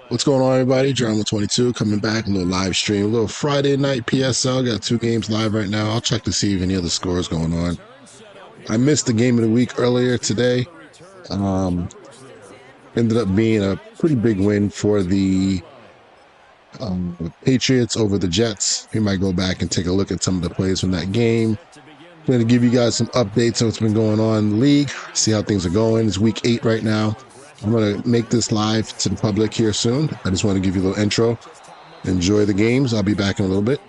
What's going on, everybody? Drama22 coming back. A little live stream, a little Friday night PSL. Got 2 games live right now. I'll check to see if any other scores going on. I missed the game of the week earlier today. Ended up being a pretty big win for the Patriots over the Jets. We might go back and take a look at some of the plays from that game. I'm going to give you guys some updates on what's been going on in the league, see how things are going. It's week 8 right now. I'm going to make this live to the public here soon. I just want to give you a little intro. Enjoy the games. I'll be back in a little bit.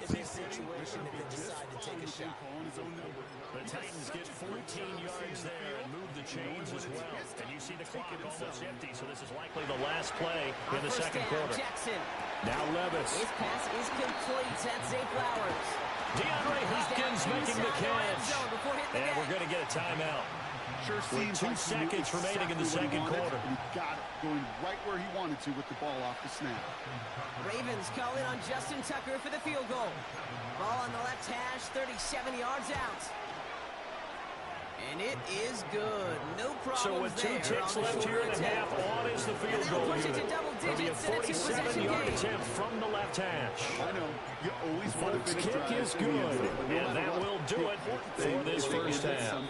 Now Levis. His pass is complete. That's Zay Flowers. DeAndre Hopkins making the catch. And we're going to get a timeout. Sure seems with 2 seconds remaining in the second quarter. He got it going right where he wanted to with the ball off the snap. Ravens call in on Justin Tucker for the field goal. Ball on the left hash, 37 yards out. And it is good. No problem. So with 2 ticks left here in the half, on is the field goal unit. It'll be a 47-yard attempt from the left hash. I know. You always want to finish kick is good, and that will do it for this first half.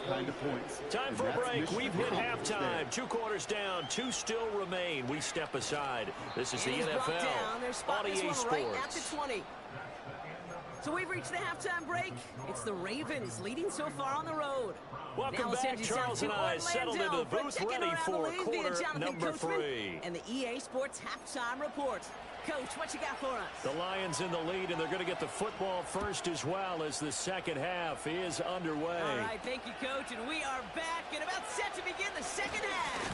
Time for a break. We've hit halftime. 2 quarters down. 2 still remain. We step aside. This is the NFL on EA Sports. So we've reached the halftime break. It's the Ravens leading so far on the road. Welcome back. Charles and I settled into the booth ready for quarter number 3. And the EA Sports halftime report. Coach, what you got for us? The Lions in the lead, and they're going to get the football first as well as the second half is underway. All right, thank you, Coach. And we are back and about set to begin the second half.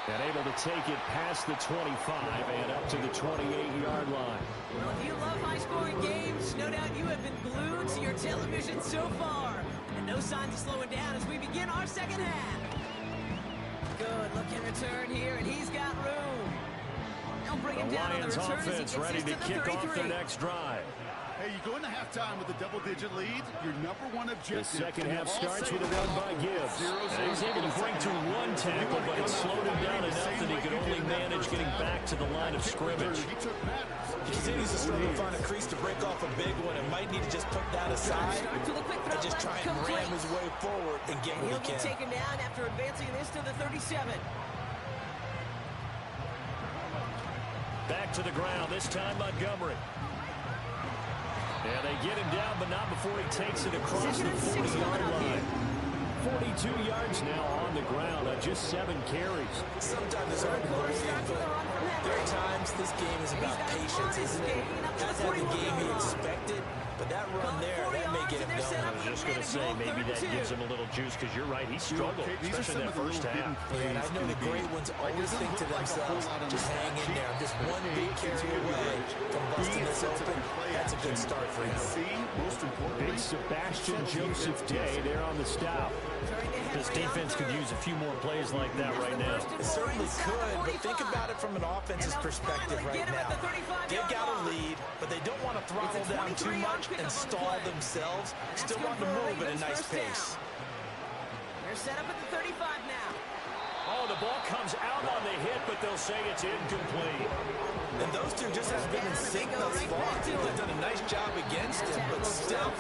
And able to take it past the 25 and up to the 28-yard line. Well, if you love high-scoring games, no doubt you have been glued to your television so far. And no signs of slowing down as we begin our second half. Good looking return here, and he's got room. They'll bring him down on the return as he ready to kick off their next drive. Hey, you go into halftime with a double-digit lead. Your #1 objective. The second half starts with a run by Gibbs. And he's able to bring to 1 tackle, but it slowed him down enough that he could only manage getting back to the line of scrimmage. He continues to struggle to find a crease to break off a big one and might need to just put that aside and just try and ram his way forward and get what he can. He'll be taken down after advancing this to the 37. Back to the ground, this time Montgomery. And they get him down, but not before he takes it across the 40-yard line. 42 yards now on the ground on just 7 carries. Sometimes it's hard to believe, but there are times this game is about patience, isn't it? Hasn't had the game he expected, but that run there, that may get him going. I was just going to say, maybe that gives him a little juice, because you're right, he struggled, especially in that first half. And I know the great ones always think to themselves, just hang in there. I'm just one big carry away from busting this open. That's a good start for him. Big Sebastian Joseph Day there on the stop. This defense could use a few more plays like that right now. It certainly could, but think about it from an offense's perspective right now. They've got a lead, but they don't want to throttle down too much and stall themselves. Still want to move at a nice pace. They're set up at the 35 now. Oh, the ball comes out on the hit, but they'll say it's incomplete. And those two just have been in sync thus far. They've done a nice job against him, but still,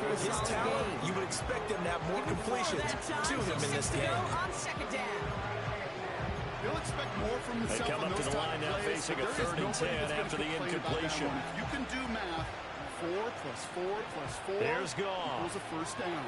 with his talent, you would expect them to have more completions to him in this game. They'll expect more from the They come up to the line now facing a 3rd and 10 after the incompletion. If you can do math, 4 + 4 + 4 There's gone. equals a first down.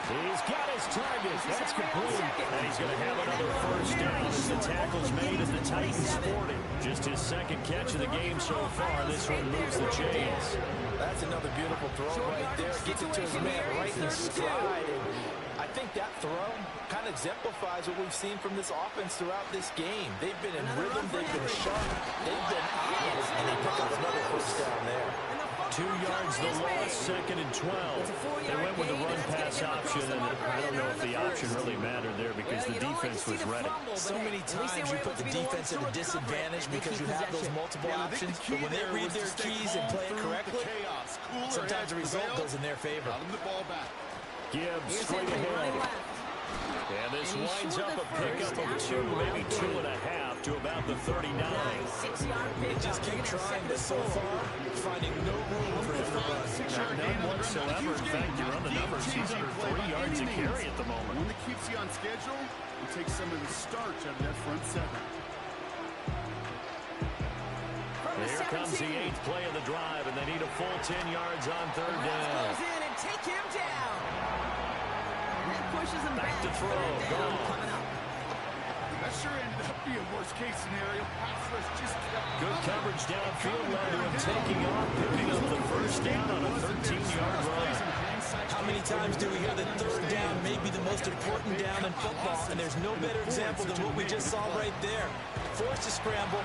He's got his target. That's complete. And he's going to have another first down as the tackle's made at the Titans 40. Just his 2nd catch of the game so far. This one moves the chains. That's another beautiful throw right there. Gets it to his man right in stride. And I think that throw kind of exemplifies what we've seen from this offense throughout this game. They've been in rhythm. They've been sharp. They've been honest. And they pick up another first down there. 2 yards the loss, 2nd and 12. They went with the run-pass option, and I don't know if the option really mattered there because the defense was ready. So many times you put the defense at a disadvantage because you have those multiple options, but when they read their keys and play it correctly, sometimes the result goes in their favor. Gibbs straight ahead. And this winds up a pickup of 2, maybe 2.5 to about the 39. They just keep trying, but so far, finding no room for him to run. None whatsoever. In fact, you run the numbers. He's under 3 yards a carry at the moment. One that keeps you on schedule and takes some of the starch out of that front seven. Here comes the 8th play of the drive, and they need a full 10 yards on 3rd down. And take him down. And that pushes him Back to throw. Down, coming up. That sure ended up being worst case scenario. Pass rush just kept Good coming. coverage downfield led to him taking off, picking up the first down on a 13-yard run. How many times do we hear that 3rd down may be the most important down in football, and there's no better example than what we just saw right there. Forced to scramble,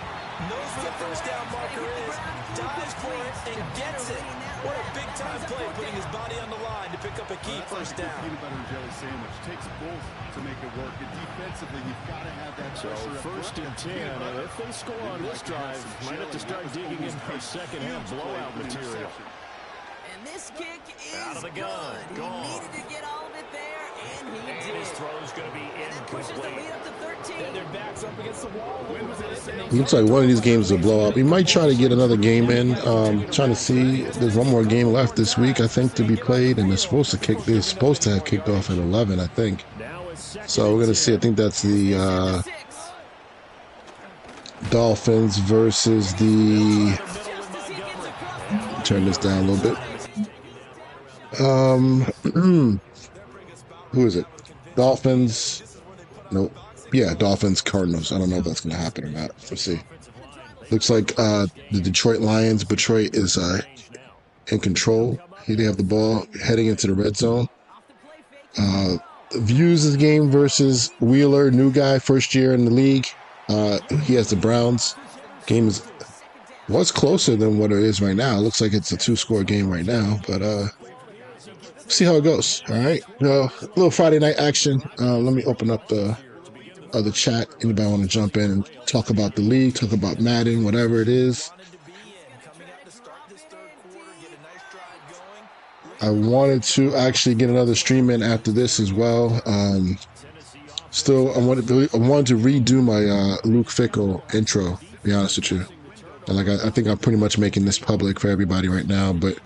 knows where the first down marker is, dives for it, and gets it. What a big-time play, putting his body on the line to pick up a key first down. Peanut butter and jelly sandwich takes both to make it work. And defensively, you've got to have that So pressure. first and 10. If they score on this drive, might have to start digging in for second half blowout material. And this kick is Out of the gun. good. Gone. He needed to get all of it there, and he And did. his throw's going to be And that pushes the lead incomplete. up to 13. And their backs up against the wall. Looks like one of these games will blow up. We might try to get another game in. Trying to see. There's one more game left this week, I think, to be played, and they're supposed to have kicked off at 11, I think. Now it's second So we're and gonna see. I think that's the 6. Dolphins versus the. Just as he gets across the Turn this down a little bit. Who is it? Dolphins. Nope. Yeah, Dolphins, Cardinals. I don't know if that's going to happen or not. We'll see. Looks like the Detroit Lions. Detroit is in control. Here they have the ball heading into the red zone. Views' game versus Wheeler, new guy, first year in the league. He has the Browns. Game was closer than what it is right now. It looks like it's a 2-score game right now, but see how it goes. All right, a little Friday night action. Let me open up the other chat. Anybody want to jump in and talk about the league, talk about Madden, whatever it is. I wanted to actually get another stream in after this as well. Still, I wanted to redo my Luke Fickle intro, to be honest with you. And like I think I'm pretty much making this public for everybody right now, but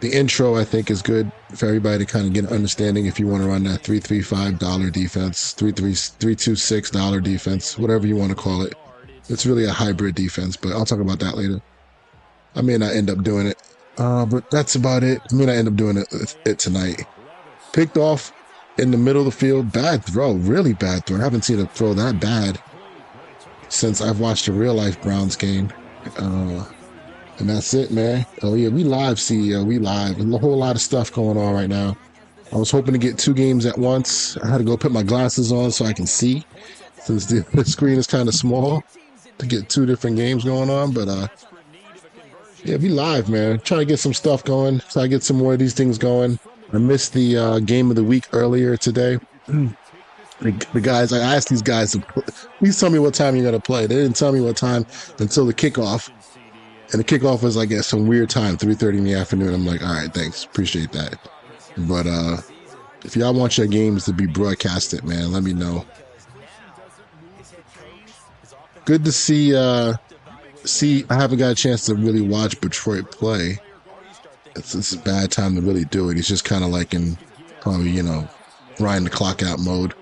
the intro I think is good for everybody to kind of get an understanding if you want to run that $335 defense, $326 defense, whatever you want to call it. It's really a hybrid defense, but I'll talk about that later. I may not end up doing it, but that's about it. I may not end up doing it tonight. Picked off in the middle of the field, bad throw, really bad throw. I haven't seen a throw that bad since I've watched a real life Browns game. And that's it, man. Oh yeah, we live, CEO. We live. There's a whole lot of stuff going on right now. I was hoping to get 2 games at once. I had to go put my glasses on so I can see, since the screen is kind of small, to get 2 different games going on. But yeah, we live, man. Trying to get some stuff going. Try to get some more of these things going. I missed the game of the week earlier today. The guys, I asked these guys to please tell me what time you're going to play. They didn't tell me what time until the kickoff. And the kickoff was like at some weird time, 3:30 in the afternoon. I'm like, all right, thanks. Appreciate that. But if y'all want your games to be broadcasted, man, let me know. Good to see, I haven't got a chance to really watch Detroit play. It's a bad time to really do it. He's just kind of like in probably, grind the clock out mode.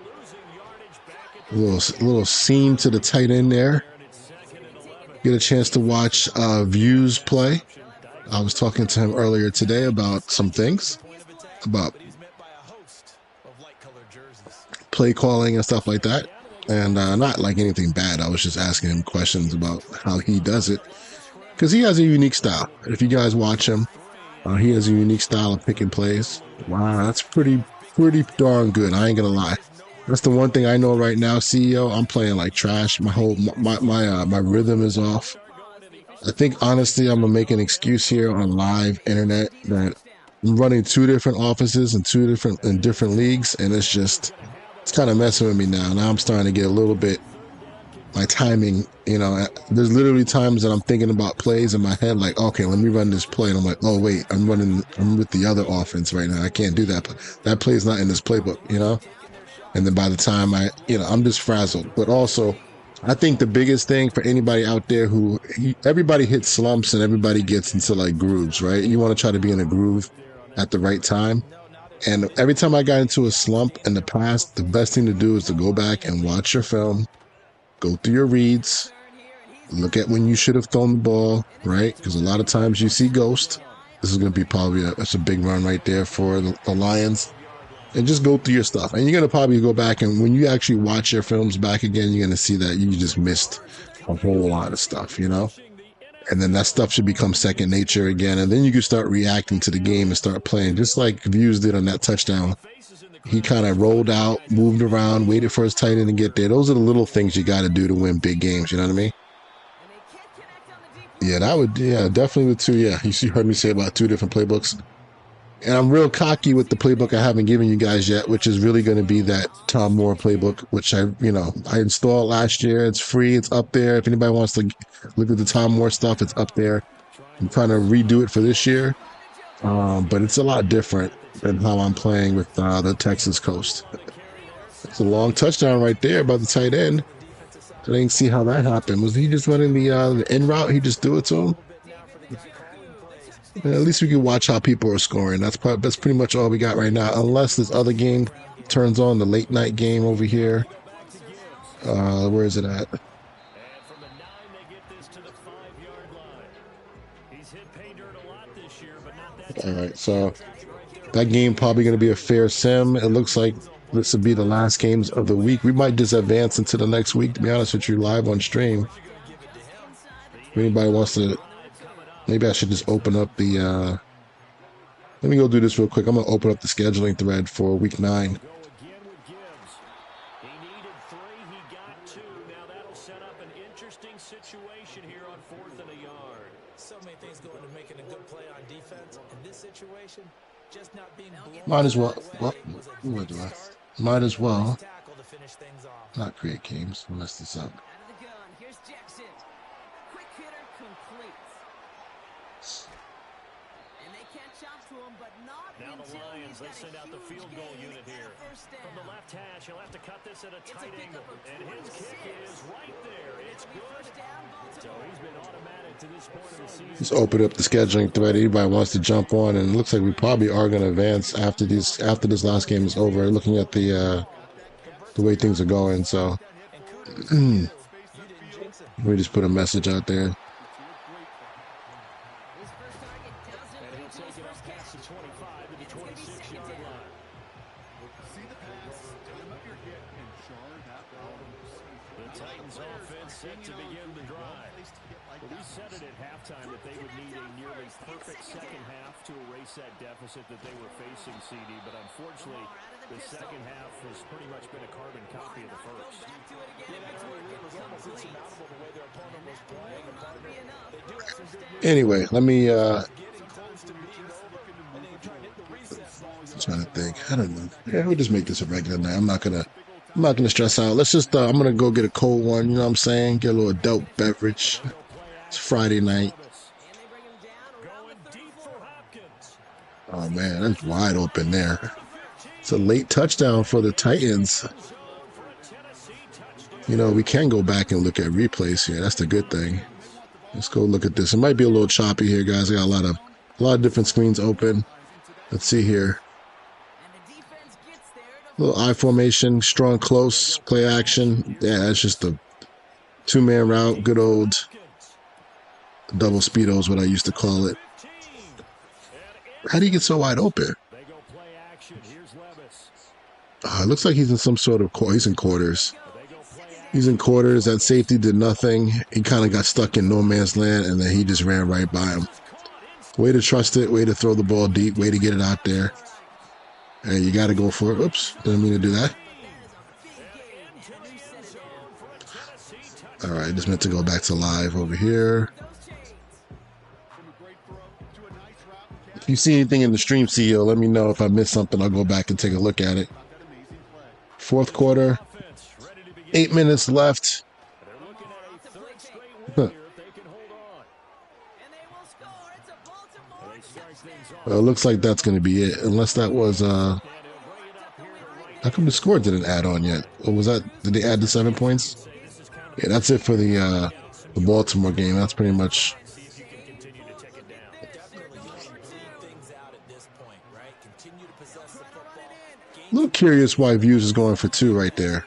A little seam to the tight end there. Get a chance to watch Views play. I was talking to him earlier today about some things, about play calling and stuff like that. And not like anything bad. I was just asking him questions about how he does it. Because he has a unique style. If you guys watch him, he has a unique style of picking plays. Wow, that's pretty darn good. I ain't gonna lie. That's the one thing I know right now, CEO. I'm playing like trash. My rhythm is off. I think honestly, I'm gonna make an excuse here on live internet that I'm running 2 different offices and 2 different leagues, and it's kind of messing with me now. Now I'm starting to get a little bit. My timing, there's literally times that I'm thinking about plays in my head, like, okay, let me run this play. And I'm like, oh, wait, I'm with the other offense right now. I can't do that. That play's not in this playbook, And then by the time I'm just frazzled. But also, I think the biggest thing for anybody out there everybody hits slumps and everybody gets into like grooves, right? You want to try to be in a groove at the right time. And every time I got into a slump in the past, the best thing to do is to go back and watch your film, go through your reads, look at when you should have thrown the ball, right? Because a lot of times you see ghost. This is going to be probably that's a big run right there for the Lions. And just go through your stuff. And you're going to probably go back, and when you actually watch your films back again, you're going to see that you just missed a whole lot of stuff, And then that stuff should become second nature again. And then you can start reacting to the game and start playing, just like Views did on that touchdown. He kind of rolled out, moved around, waited for his tight end to get there. Those are the little things you got to do to win big games. You know what I mean? Yeah, definitely with two. Yeah, you heard me say about two different playbooks. And I'm real cocky with the playbook I haven't given you guys yet, which is really going to be that Tom Moore playbook, which I installed last year. It's free. It's up there. If anybody wants to look at the Tom Moore stuff, it's up there. I'm trying to redo it for this year. But it's a lot different than how I'm playing with the Texas Coast. It's a long touchdown right there by the tight end. I didn't see how that happened. Was he just running the in route? He just threw it to him? At least we can watch how people are scoring. That's pretty much all we got right now, unless this other game turns on, the late night game over here. Where is it at? All right, so that game probably going to be a fair sim. It looks like this would be the last games of the week. We might just advance into the next week, to be honest with you, live on stream. If anybody wants to, maybe I should just open up the, let me go do this real quick. I'm going to open up the scheduling thread for week 9. Might as well. Might as well not create games. I'll mess this up. Now the Lions, they send out the field goal unit here. From the left hash, he'll have to cut this at a tight angle. And his kick is right there. It's good. So he's been automatic to this point of the season. Just open up the scheduling thread. Anybody wants to jump on, and it looks like we probably are going to advance after this last game is over. Looking at the way things are going, so let me just put a message out there. Set to begin the drive. But we said it at halftime that they would need a nearly perfect second half to erase that deficit that they were facing, CD. But unfortunately, the second half has pretty much been a carbon copy of the first. Anyway, let me trying to think. I don't know. Yeah, we'll just make this a regular night. I'm not gonna stress out. Let's just I'm gonna go get a cold one, you know what I'm saying? Get a little adult beverage. It's Friday night. Oh man, that's wide open there. It's a late touchdown for the Titans. We can go back and look at replays here. That's the good thing. Let's go look at this. It might be a little choppy here, guys. I got a lot of different screens open. Let's see here. Little I formation, strong close, play action. Yeah, that's just a two-man route. Good old double speedo is what I used to call it. How do you get so wide open? It looks like he's in some sort of he's in quarters. He's in quarters. That safety did nothing. He kind of got stuck in no man's land, and then he just ran right by him. Way to trust it. Way to throw the ball deep. Way to get it out there. Hey, you got to go for it. Oops, didn't mean to do that. All right, just meant to go back to live over here. If you see anything in the stream, CEO, let me know. If I missed something, I'll go back and take a look at it. Fourth quarter, 8 minutes left. Huh. Well, it looks like that's going to be it, unless that was How come the score didn't add on yet? Or was that, did they add the 7 points? Yeah, that's it for the Baltimore game. That's pretty much. A little curious why Views is going for 2 right there.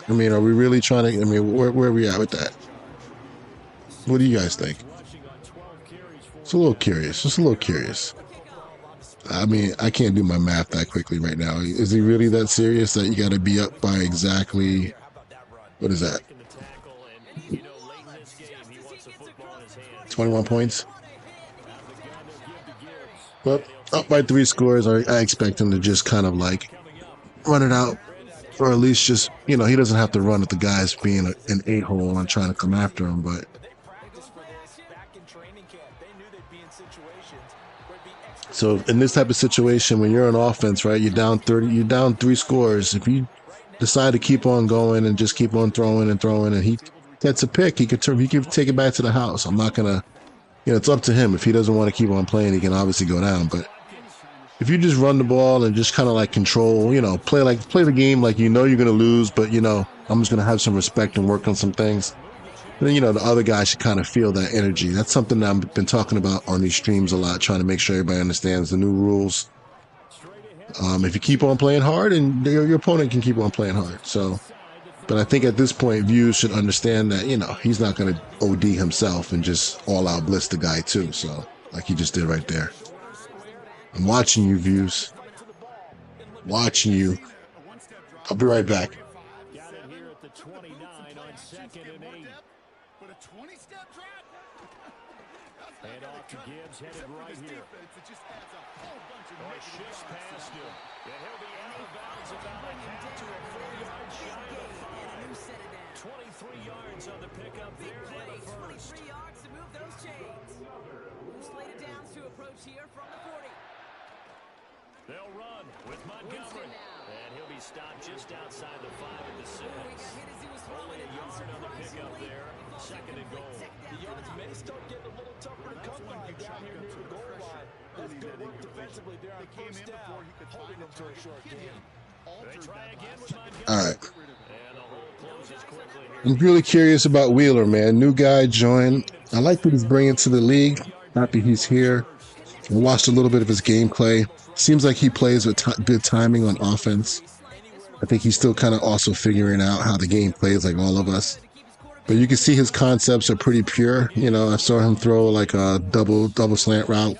I mean, are we really trying to, I mean, where are we at with that? What do you guys think? It's a little curious. Just a little curious. I mean, I can't do my math that quickly right now. Is he really that serious that you got to be up by exactly, what is that? 21 points? But up by 3 scores, I expect him to just kind of like run it out. Or at least just, you know, he doesn't have to run at the guys being an a-hole and trying to come after him. But so in this type of situation, when you're on offense, right, you're down 3 scores. If you decide to keep on going and just keep on throwing, and he gets a pick, he could take it back to the house. I'm not gonna, you know, it's up to him. If he doesn't want to keep on playing, he can obviously go down. But if you just run the ball and just kind of like control, you know, play the game like you know you're gonna lose, but you know I'm just gonna have some respect and work on some things. And then, you know, the other guy should kind of feel that energy. That's something that I've been talking about on these streams a lot, trying to make sure everybody understands the new rules. If you keep on playing hard, and your opponent can keep on playing hard. So, but I think at this point, Views should understand that, you know, he's not going to OD himself and just all out blitz the guy too. So, like he just did right there. I'm watching you, Views. Watching you. I'll be right back. Got it here at the 29 on 2nd and 8. But a 20-step drop? And off to Gibbs, headed right here. Shifts past him. And he'll be out of bounds about a half to a 4-yard shy of 23 yards on the pickup there in the first. 23 yards to move those chains. Slated downs to approach here from the 40. They'll run with Montgomery. And he'll be stopped just outside the 5 at the 6. Only a yard on the pickup there. 2nd and goal. The yards may start getting a little tougher to come by down here near the goal line. That's good work defensively there on first down, holding them to a short game. They try again with Montgomery. All right. And the hole closes quickly here. I'm really curious about Wheeler, man. New guy joined. I like what he's bringing to the league. Happy he's here. I watched a little bit of his gameplay. Seems like he plays with good timing on offense. I think he's still kind of also figuring out how the game plays like all of us. But you can see his concepts are pretty pure. You know, I saw him throw like a double slant route.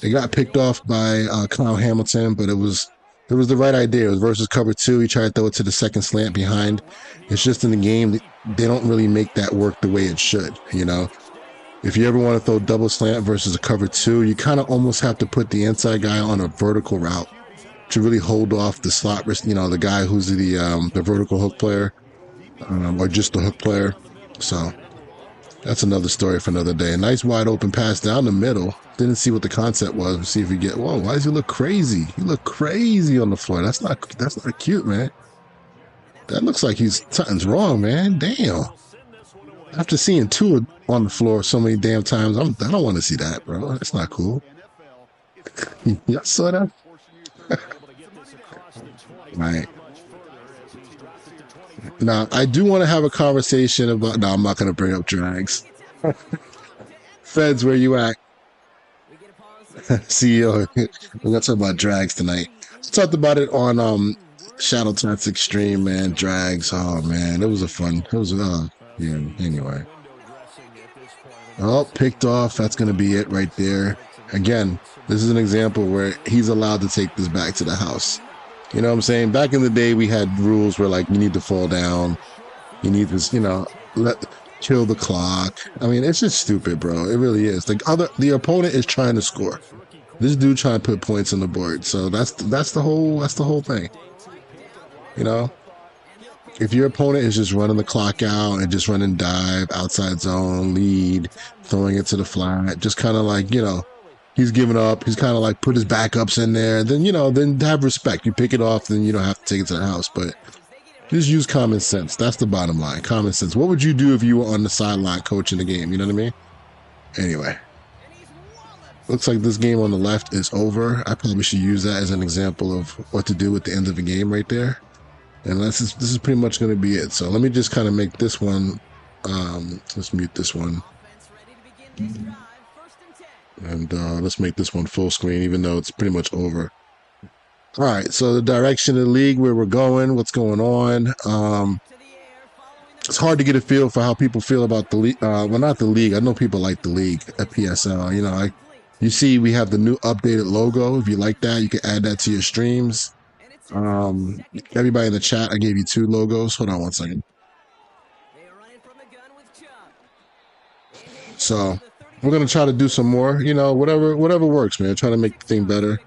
It got picked off by Kyle Hamilton, but it was the right idea. It was versus cover 2. He tried to throw it to the second slant behind. It's just in the game, they don't really make that work the way it should, you know. If you ever want to throw double slant versus a cover 2, you kind of almost have to put the inside guy on a vertical route to really hold off the slot, you know, the guy who's the vertical hook player, or just the hook player. So that's another story for another day. A nice wide open pass down the middle. Didn't see what the concept was. See if we get. Whoa! Why does he look crazy? He look crazy on the floor. That's not cute, man. That looks like something's wrong, man. Damn. After seeing 2 on the floor so many damn times, I don't want to see that, bro. That's not cool. Y'all saw that? Right. Now, I do want to have a conversation about. No, I'm not going to bring up drags. Feds, where you at? CEO, we're going to talk about drags tonight. Talked about it on Shadow Tots Extreme, man. Drags. Oh, man. It was yeah, anyway. Oh, picked off. That's going to be it right there. Again, this is an example where he's allowed to take this back to the house. You know what I'm saying? Back in the day, we had rules where, like, you need to fall down. You need this, you know, kill the clock. I mean, it's just stupid, bro. It really is. The opponent is trying to score. This dude trying to put points on the board. So that's the whole thing. You know? If your opponent is just running the clock out and just running dive, outside zone, lead, throwing it to the flat, just kind of like, you know, he's giving up. He's kind of like put his backups in there. Then, you know, then have respect. You pick it off, then you don't have to take it to the house. But just use common sense. That's the bottom line. Common sense. What would you do if you were on the sideline coaching the game? You know what I mean? Anyway. Looks like this game on the left is over. I probably should use that as an example of what to do at the end of a game right there. And this is pretty much going to be it. So let me just kind of make this one. Let's mute this one. And let's make this one full screen, even though it's pretty much over. All right, so the direction of the league, where we're going, what's going on. It's hard to get a feel for how people feel about the league. Well, not the league. I know people like the league at PSL. You know, you see we have the new updated logo. If you like that, you can add that to your streams. Everybody in the chat, I gave you 2 logos. Hold on one second. So we're going to try to do some more, you know, whatever works, man. Try to make the thing better.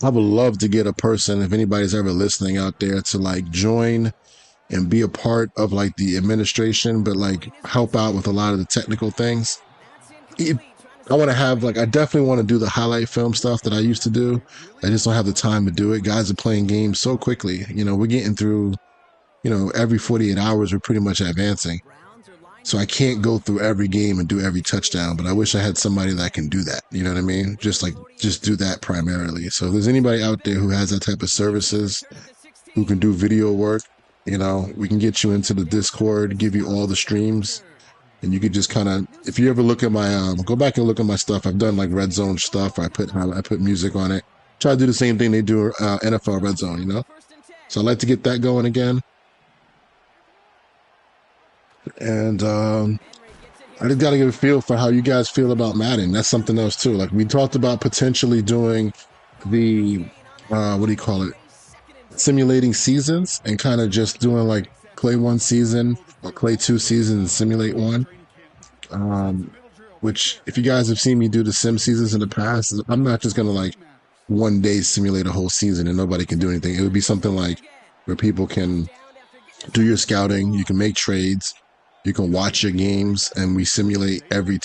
I would love to get a person, if anybody's ever listening out there, to like join and be a part of like the administration, but like help out with a lot of the technical things. I want to have I definitely want to do the highlight film stuff that I used to do. I just don't have the time to do it. Guys are playing games so quickly. You know, we're getting through, you know, every 48 hours, we're pretty much advancing. So I can't go through every game and do every touchdown, but I wish I had somebody that can do that. You know what I mean? Just do that primarily. So if there's anybody out there who has that type of services, who can do video work, you know, we can get you into the Discord, give you all the streams, and you could just kind of, if you ever look at my, go back and look at my stuff. I've done like Red Zone stuff. I put music on it. Try to do the same thing they do NFL Red Zone, you know? So I'd like to get that going again. And I just got to get a feel for how you guys feel about Madden. That's something else too. Like we talked about potentially doing the, what do you call it? Simulating seasons and kind of just doing like play 1 season or play 2 seasons and simulate 1. Which if you guys have seen me do the sim seasons in the past, I'm not just going to like one day simulate a whole season and nobody can do anything. It would be something like where people can do your scouting, you can make trades, you can watch your games, and we simulate every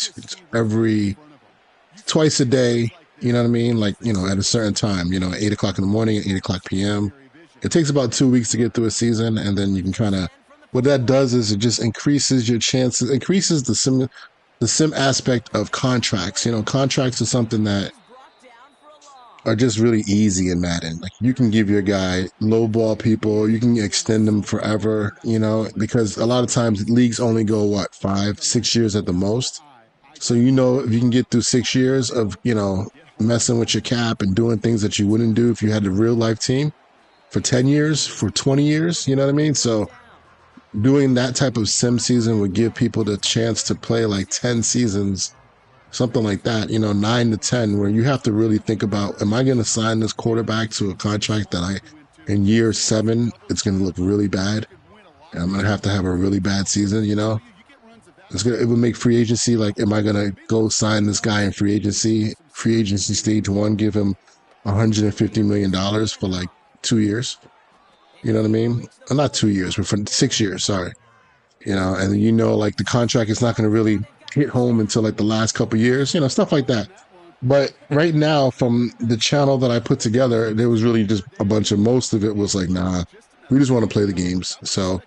twice a day. You know what I mean? Like, you know, at a certain time, you know, 8 o'clock in the morning and 8 o'clock PM. It takes about 2 weeks to get through a season. And then you can kind of, what that does is it just increases your chances, increases the sim aspect of contracts. You know, contracts are something that are just really easy in Madden. Like you can give your guy low ball people, you can extend them forever, you know, because a lot of times leagues only go 5-6 years at the most. So, you know, if you can get through 6 years of, you know, messing with your cap and doing things that you wouldn't do if you had a real life team for 10 years, for 20 years, you know what I mean? So doing that type of sim season would give people the chance to play like 10 seasons, something like that, you know, 9 to 10, where you have to really think about, am I going to sign this quarterback to a contract that in year 7, it's going to look really bad. And I'm going to have a really bad season, you know? It would make free agency, like, am I going to go sign this guy in free agency stage 1, give him $150 million for like 2 years? You know what I mean? Not 2 years, but for 6 years, sorry. You know, and you know, like the contract is not going to really hit home until like the last couple years, you know, stuff like that. But right now, from the channel that I put together, there was really just most of it was like, nah, we just want to play the games. So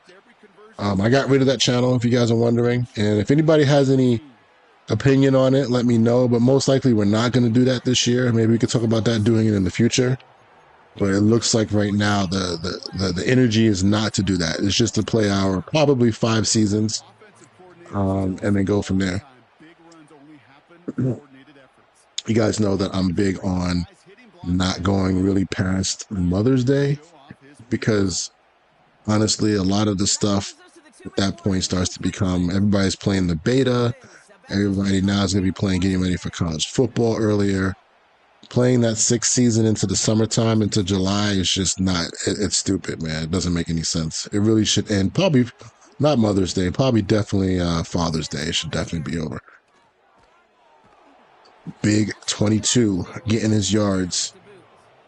I got rid of that channel, if you guys are wondering. And if anybody has any opinion on it, let me know. But most likely we're not going to do that this year. Maybe we could talk about that, doing it in the future. But it looks like right now the energy is not to do that. It's just to play our probably 5 seasons and then go from there. You guys know that I'm big on not going really past Mother's Day, because honestly, a lot of the stuff at that point starts to become, everybody's playing the beta. Everybody now is going to be getting ready for college football earlier. Playing that 6th season into the summertime, into July, is just not, it's stupid, man. It doesn't make any sense. It really should end, probably not Mother's Day, probably definitely Father's Day. It should definitely be over. Big 22 getting his yards,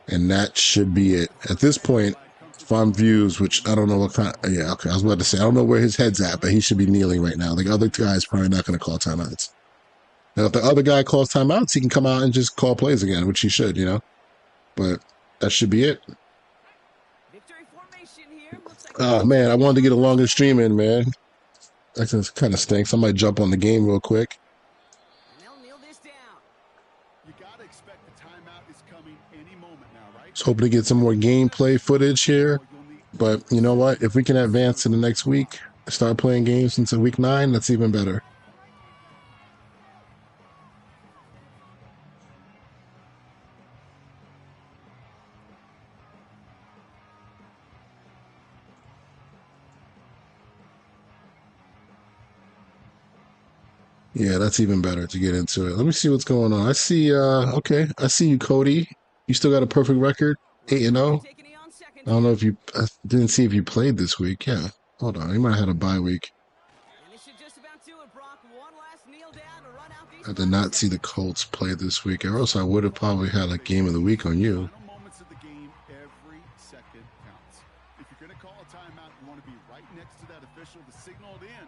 and that should be it. At this point, farm views, which I don't know what kind of, yeah, okay, I was about to say, I don't know where his head's at, but he should be kneeling right now. The other guy's probably not going to call timeouts. Now, if the other guy calls timeouts, he can come out and just call plays again, which he should, you know. But that should be it. Oh, man, I wanted to get a longer stream in, man. That just kind of stinks. I might jump on the game real quick. Hoping to get some more gameplay footage here. But you know what? If we can advance to the next week, start playing games into week 9, that's even better. Yeah, that's even better to get into it. Let me see what's going on. I see okay, I see you, Cody. You still got a perfect record, 8-0. I don't know if I didn't see if you played this week. Yeah. Hold on. You might have had a bye week. I did not see the Colts play this week, or else I would have probably had a game of the week on you. Moments of the game, every second counts. If you're going to call a timeout, you want to be right next to that official to signal it in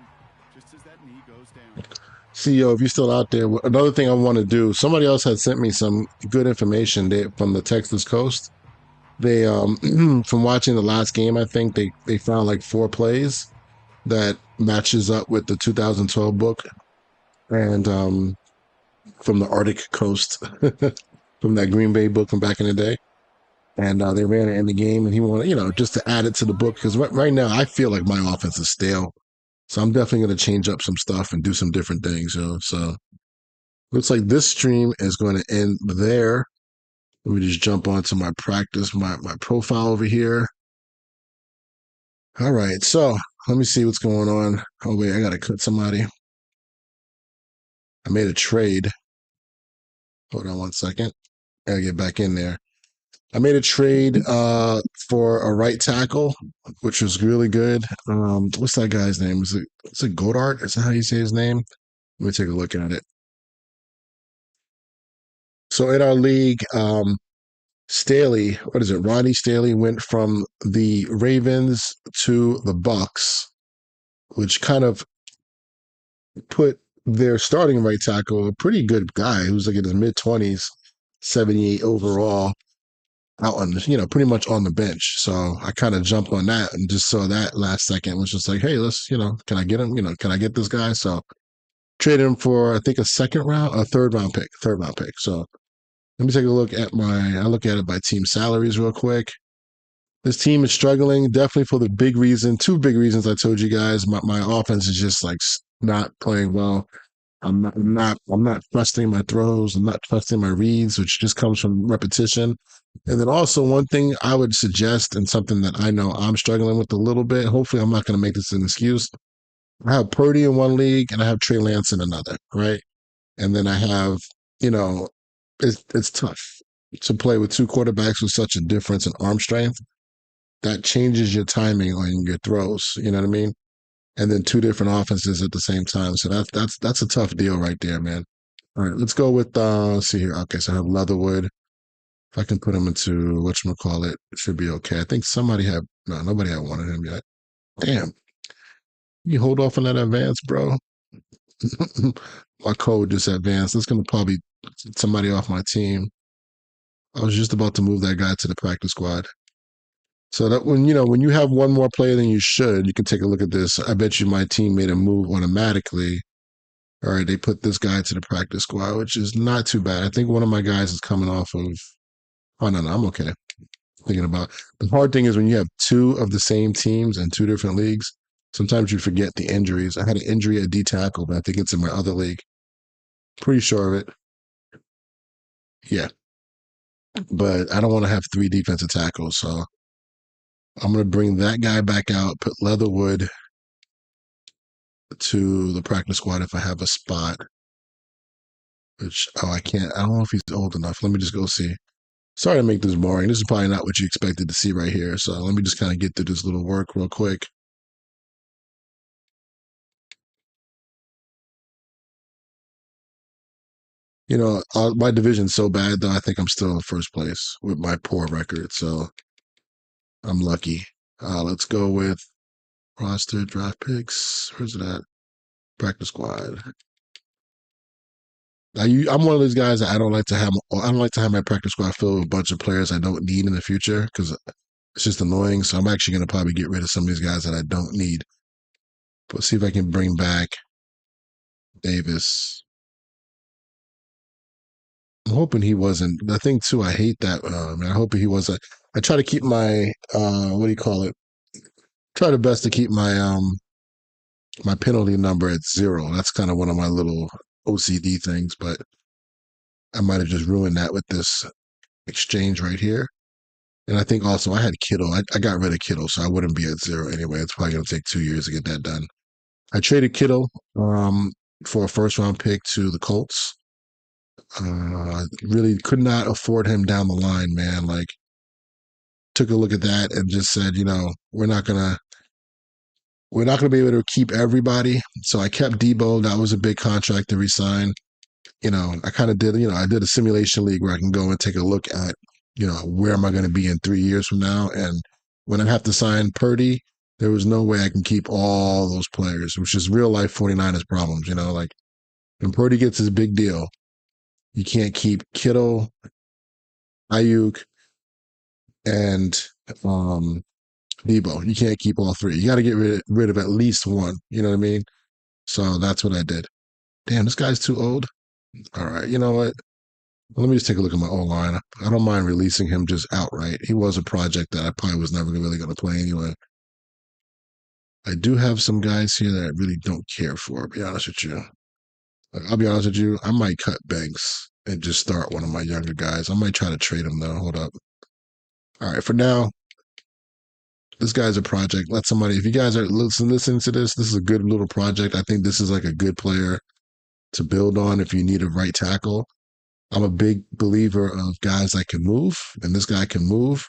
just as that knee goes down. CEO, if you're still out there, another thing I want to do, somebody else had sent me some good information from the Texas coast. They from watching the last game, I think they found like 4 plays that matches up with the 2012 book, and from the Arctic coast, from that Green Bay book from back in the day. And they ran it in the game, and he wanted, just to add it to the book, because right now I feel like my offense is stale. So I'm definitely going to change up some stuff and do some different things. So looks like this stream is going to end there. Let me just jump onto my practice, my profile over here. All right, so let me see what's going on. Oh, wait, I got to cut somebody. I made a trade. Hold on one second. I got to get back in there. I made a trade for a right tackle, which was really good. What's that guy's name? Is it Godart? Is that how you say his name? Let me take a look at it. So in our league, Staley, what is it? Ronnie Staley went from the Ravens to the Bucks, which kind of put their starting right tackle, a pretty good guy who's like in his mid-20s, 78 overall, out on, pretty much on the bench. So I kind of jumped on that and just saw that last second, was just like, hey, let's, can I get him? Can I get this guy? So traded him for, I think, a third round pick. So let me take a look at I look at it by team salaries real quick. This team is struggling, definitely for the two big reasons I told you guys. My offense is just like not playing well. I'm not trusting my throws. I'm not trusting my reads, which just comes from repetition. And then also one thing I would suggest, and something that I know I'm struggling with a little bit. Hopefully, I'm not going to make this an excuse. I have Purdy in one league, and I have Trey Lance in another, right? And then I have, it's tough to play with 2 quarterbacks with such a difference in arm strength. That changes your timing on your throws. You know what I mean? And then 2 different offenses at the same time. So that's a tough deal right there, man. All right, let's go with let's see here. Okay, so I have Leatherwood. If I can put him into whatchamacallit, it should be okay. I think nobody had wanted him yet. Damn. You hold off on that advance, bro. My code just advanced. That's gonna probably somebody off my team. I was just about to move that guy to the practice squad. So that when you have one more player than you should, you can take a look at this. I bet you my team made a move automatically. All right, they put this guy to the practice squad, which is not too bad. I think one of my guys is coming off of. Oh no, I'm okay. Thinking about the hard thing is when you have 2 of the same teams in 2 different leagues. Sometimes you forget the injuries. I had an injury at D tackle, but I think it's in my other league. Pretty sure of it. Yeah, but I don't want to have 3 defensive tackles, so I'm going to bring that guy back out, put Leatherwood to the practice squad if I have a spot. I can't. I don't know if he's old enough. Let me just go see. Sorry to make this boring. This is probably not what you expected to see right here. So let me just kind of get through this little work real quick. My division's so bad, though, I think I'm still in first place with my poor record. So I'm lucky. Let's go with roster draft picks. Where's it at? Practice squad. I'm one of those guys that I don't like to have my practice squad filled with a bunch of players I don't need in the future because it's just annoying. So I'm actually going to probably get rid of some of these guys that I don't need. But see if I can bring back Davis. I'm hoping he wasn't. The thing too, I hate that. Man, I hope he wasn't. I try to keep my what do you call it? Try the best to keep my penalty number at 0. That's kind of one of my little OCD things, but I might have just ruined that with this exchange right here. And I think also I had Kittle. I got rid of Kittle, so I wouldn't be at 0 anyway. It's probably going to take 2 years to get that done. I traded Kittle for a first round pick to the Colts. Really could not afford him down the line, man. Like, took a look at that and just said, we're not gonna be able to keep everybody. So I kept Debo. That was a big contract to resign. I kind of did. I did a simulation league where I can go and take a look at, where am I going to be in 3 years from now? And when I have to sign Purdy, there was no way I can keep all those players, which is real life 49ers problems. Like when Purdy gets his big deal, you can't keep Kittle, Ayuk, and Debo. You can't keep all three. You got to get rid of at least one. You know what I mean? So that's what I did. Damn, this guy's too old. All right, you know what? Let me just take a look at my O line. I don't mind releasing him just outright. He was a project that I probably was never really going to play anyway. I do have some guys here that I really don't care for, to be honest with you. I'll be honest with you, I might cut Banks and just start one of my younger guys. I might try to trade him though. Hold up. All right, for now, this guy's a project. Let somebody, if you guys are listening to this is a good little project. I think this is like a good player to build on if you need a right tackle. I'm a big believer of guys that can move, and this guy can move.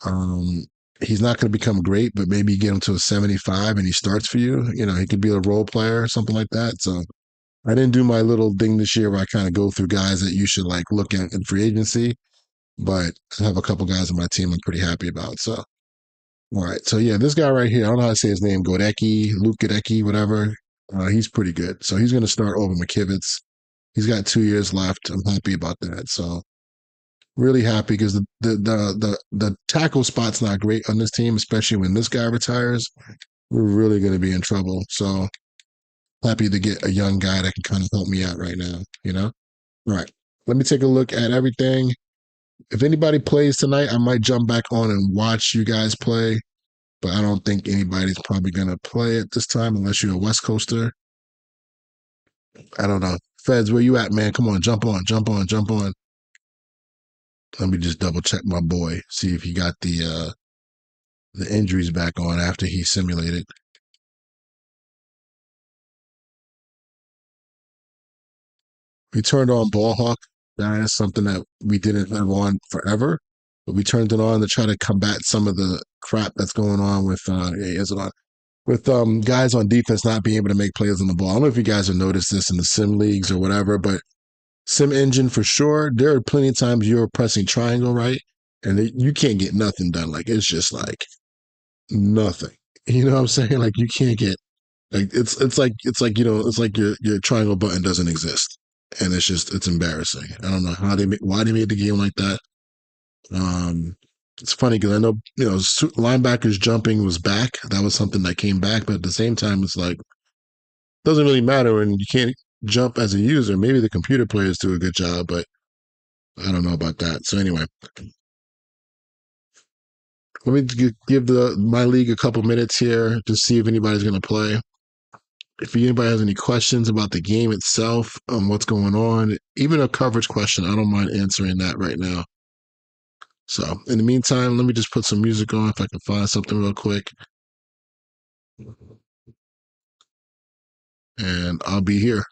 Um, he's not going to become great, but maybe you get him to a 75 and he starts for you. He could be a role player or something like that. So I didn't do my little thing this year where I kind of go through guys that you should like look at in free agency, but I have a couple guys on my team I'm pretty happy about. So, all right. So yeah, this guy right here, I don't know how to say his name, Luke Godecki, whatever. He's pretty good. So he's going to start over McKivitz. He's got 2 years left. I'm happy about that. So really happy because the tackle spot's not great on this team, especially when this guy retires. We're really going to be in trouble. So happy to get a young guy that can kind of help me out right now. All right. Let me take a look at everything. If anybody plays tonight, I might jump back on and watch you guys play, but I don't think anybody's probably going to play at this time unless you're a West Coaster. I don't know. Feds, where you at, man? Come on, jump on, jump on, jump on. Let me just double check my boy, see if he got the injuries back on after he simulated. We turned on Ball Hawk. That is something that we didn't have on forever, but we turned it on to try to combat some of the crap that's going on with is it on with guys on defense not being able to make plays on the ball. I don't know if you guys have noticed this in the sim leagues or whatever, but sim engine for sure. There are plenty of times you're pressing triangle right, and you can't get nothing done. Like it's just like nothing. You know what I'm saying? Like you can't get like it's like it's like your triangle button doesn't exist, and it's embarrassing. I don't know why they made the game like that. Um, it's funny because I know linebackers jumping was back. That was something that came back, but at the same time, it's like doesn't really matter when you can't jump as a user. Maybe the computer players do a good job, but I don't know about that. So anyway, let me give my league a couple minutes here to see if anybody's going to play. If anybody has any questions about the game itself, what's going on, even a coverage question, I don't mind answering that right now. So in the meantime, let me just put some music on if I can find something real quick. And I'll be here.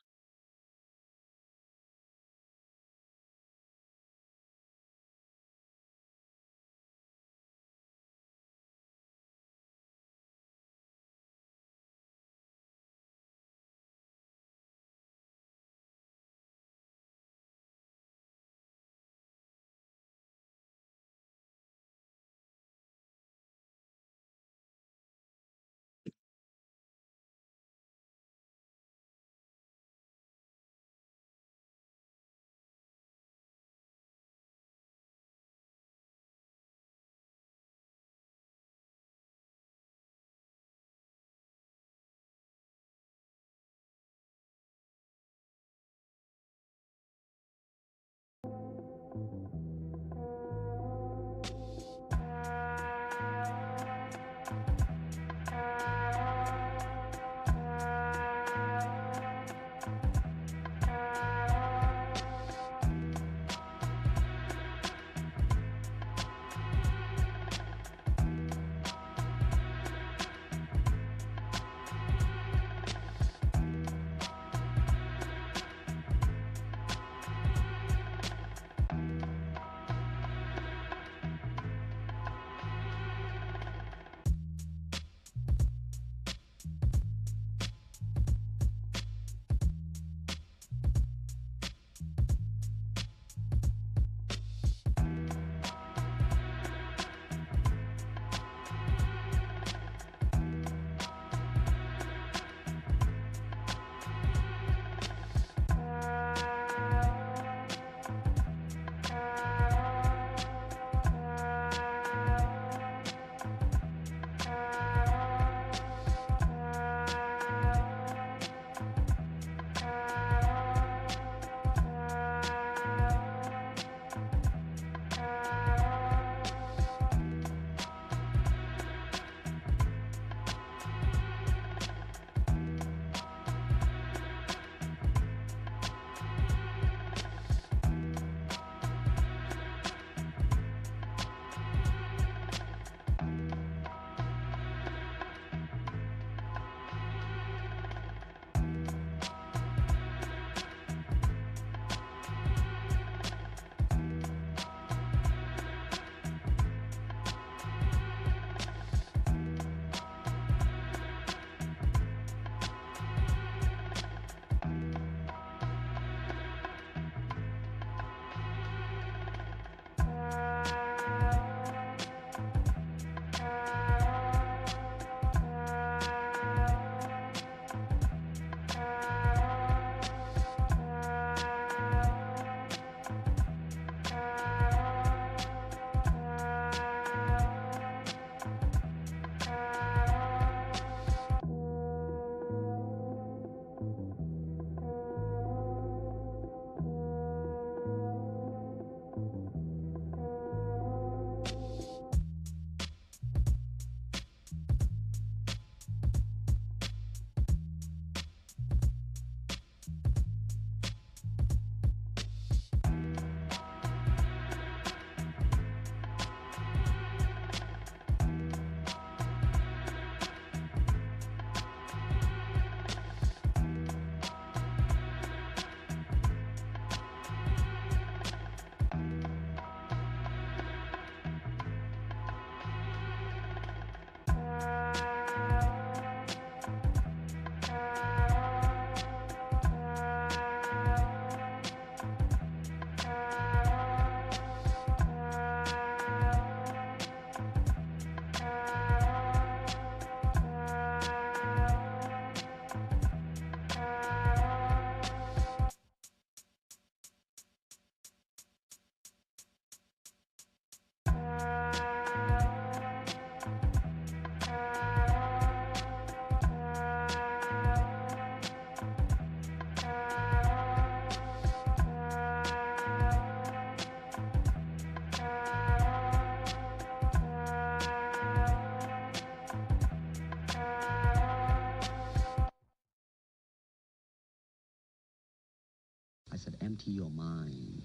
I said, empty your mind.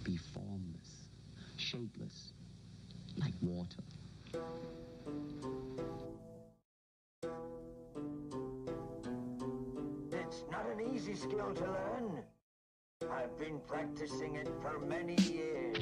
Be formless, shapeless, like water. It's not an easy skill to learn. I've been practicing it for many years.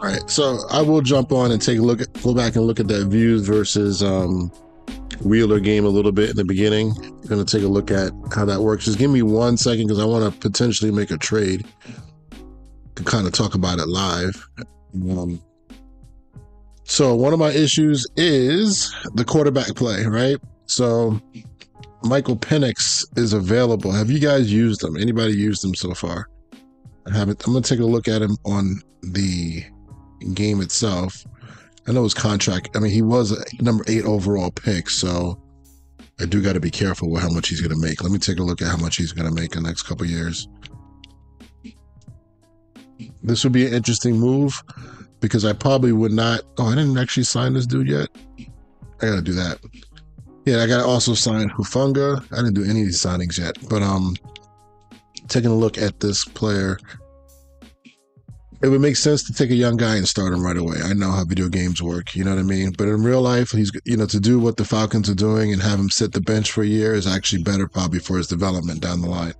All right, so I will jump on and go back and look at that views versus Wheeler game a little bit in the beginning. I'm going to take a look at how that works. Just give me 1 second because I want to potentially make a trade to kind of talk about it live. So one of my issues is the quarterback play, right? So Michael Penix is available. Have you guys used him? Anybody used him so far? I haven't. I'm going to take a look at him on the game itself. I know his contract. I mean, he was a number 8 overall pick, so I do got to be careful with how much he's going to make. Let me take a look at how much he's going to make in the next couple of years. This would be an interesting move because I probably would not. Oh, I didn't actually sign this dude yet. I got to do that. Yeah, I got to also sign Hufunga. I didn't do any of these signings yet, but taking a look at this player, it would make sense to take a young guy and start him right away. I know how video games work, you know what I mean? But in real life, he's, to do what the Falcons are doing and have him sit the bench for a year is actually better probably for his development down the line.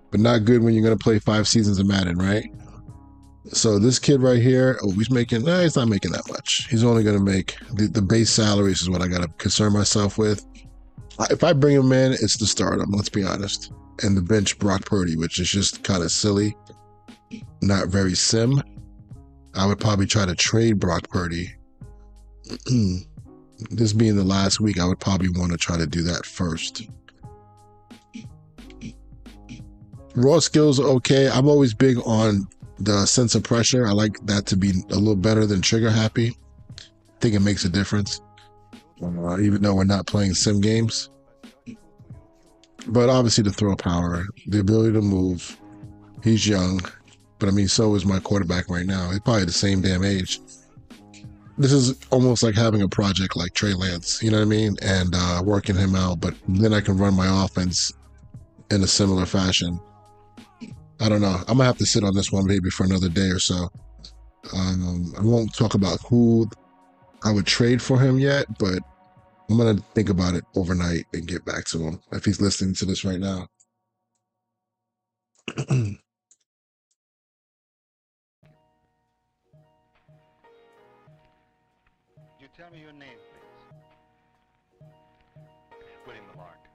But not good when you're going to play 5 seasons of Madden, right? So this kid right here, he's making, he's not making that much. He's only going to make the base salaries is what I got to concern myself with. If I bring him in, it's to start him, let's be honest. And the bench Brock Purdy, which is just kind of silly. Not very sim. I would probably try to trade Brock Purdy. This being the last week, I would probably want to try to do that first. Raw skills are okay. I'm always big on the sense of pressure. I like that to be a little better than trigger happy. I think it makes a difference. Even though we're not playing sim games. But obviously the throw power, the ability to move. He's young. But I mean, so is my quarterback right now. He's probably the same damn age. This is almost like having a project like Trey Lance, you know what I mean? And working him out. But then I can run my offense in a similar fashion. I don't know. I'm going to have to sit on this one maybe for another day or so. I won't talk about who I would trade for him yet, but I'm going to think about it overnight and get back to him if he's listening to this right now. Tell me your name, please. William Lamarck.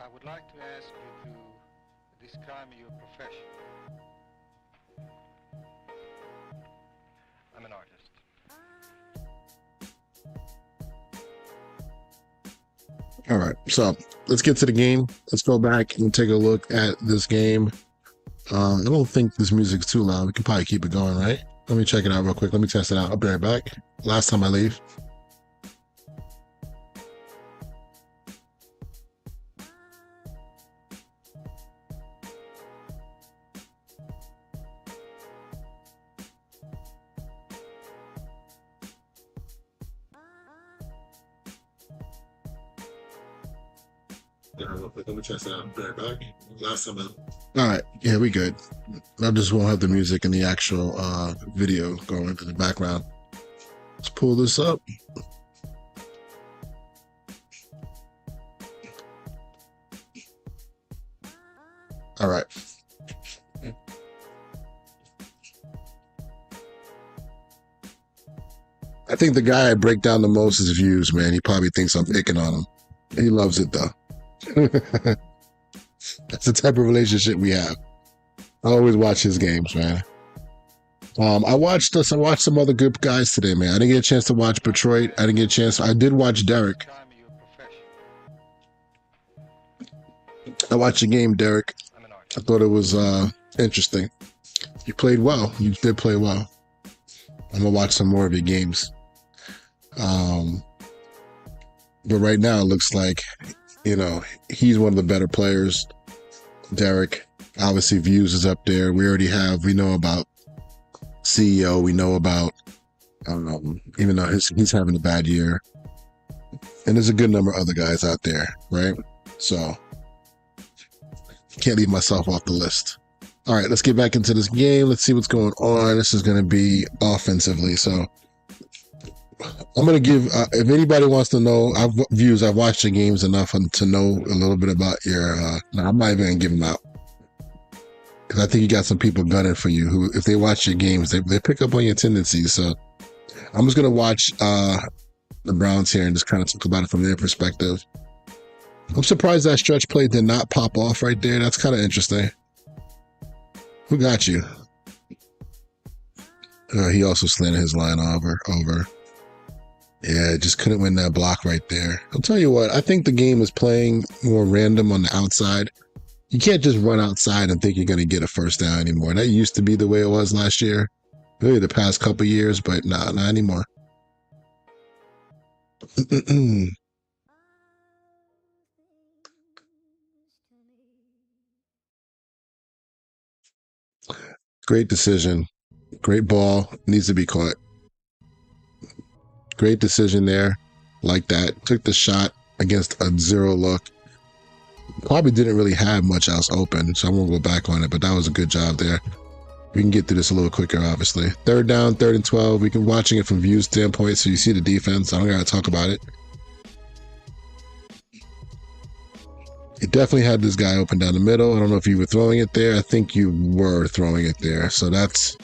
I would like to ask you to describe your profession. I'm an artist. All right, so let's get to the game. Let's go back and take a look at this game. I don't think this music's too loud. We can probably keep it going, right? Let me check it out real quick. Let me test it out. I'll be right back. Last time I leave. Let me test it out. I'll be right back. Last time I... All right. Yeah, we good. I just won't have the music and the actual video going into the background. Let's pull this up. All right. I think the guy I break down the most is views, man. He probably thinks I'm picking on him. He loves it, though. That's the type of relationship we have. I always watch his games, man. I watched some other good guys today, man. I didn't get a chance to watch Detroit. I did watch Derek. I watched the game, Derek. I thought it was interesting. You played well. You did play well. I'm gonna watch some more of your games. But right now it looks like, he's one of the better players. Derek, obviously Views is up there. We know about CEO. We know about, even though he's having a bad year. And there's a good number of other guys out there, right? So can't leave myself off the list. All right, let's get back into this game. Let's see what's going on. This is going to be offensively. So I'm going to give, if anybody wants to know, I've watched the games enough to know a little bit about your, no, I'm not even going to give them out. Because I think you got some people gunning for you who, if they watch your games, they pick up on your tendencies. So I'm just going to watch the Browns here and just kind of talk about it from their perspective. I'm surprised that stretch play did not pop off right there. That's kind of interesting. Who got you? He also slanted his line over. Yeah, just couldn't win that block right there. I'll tell you what, I think the game is playing more random on the outside. You can't just run outside and think you're going to get a first down anymore. That used to be the way it was last year. Really the past couple years, but not anymore. Great decision. Great ball. Needs to be caught. Great decision there. Like that. Took the shot against a zero look. Probably didn't really have much else open, so I won't go back on it, but that was a good job there. We can get through this a little quicker, obviously. Third down, 3rd and 12. We can watching it from view standpoint, so you see the defense. I don't got to talk about it. It definitely had this guy open down the middle. I don't know if you were throwing it there. I think you were throwing it there. So that's,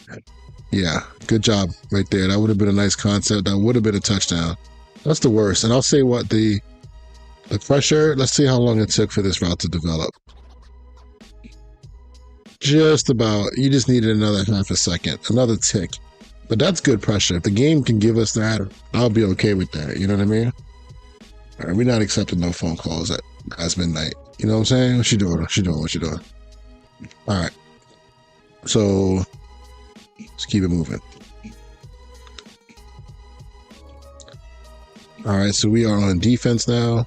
yeah, good job right there. That would have been a nice concept. That would have been a touchdown. That's the worst. And I'll say what the pressure, let's see how long it took for this route to develop. Just about, you just needed another half a second, another tick. But that's good pressure. If the game can give us that, I'll be okay with that. You know what I mean? All right, we're not accepting no phone calls at midnight. You know what I'm saying? What she doing? What she doing? All right. So let's keep it moving. All right, so we are on defense now.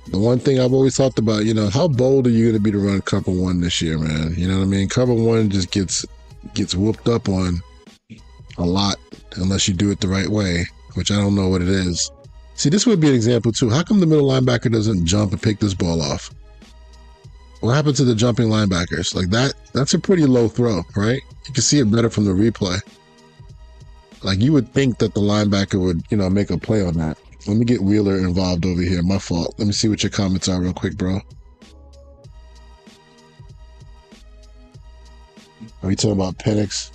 The one thing I've always talked about, you know, how bold are you going to be to run cover one this year, man? You know what I mean? Cover one just gets whooped up on a lot unless you do it the right way, which I don't know what it is. See, this would be an example too. How come the middle linebacker doesn't jump and pick this ball off? What happened to the jumping linebackers? Like that's a pretty low throw, right? You can see it better from the replay. Like you would think that the linebacker would, you know, make a play on that. Let me get Wheeler involved over here. My fault. Let me see what your comments are real quick, bro. Are you talking about Penix?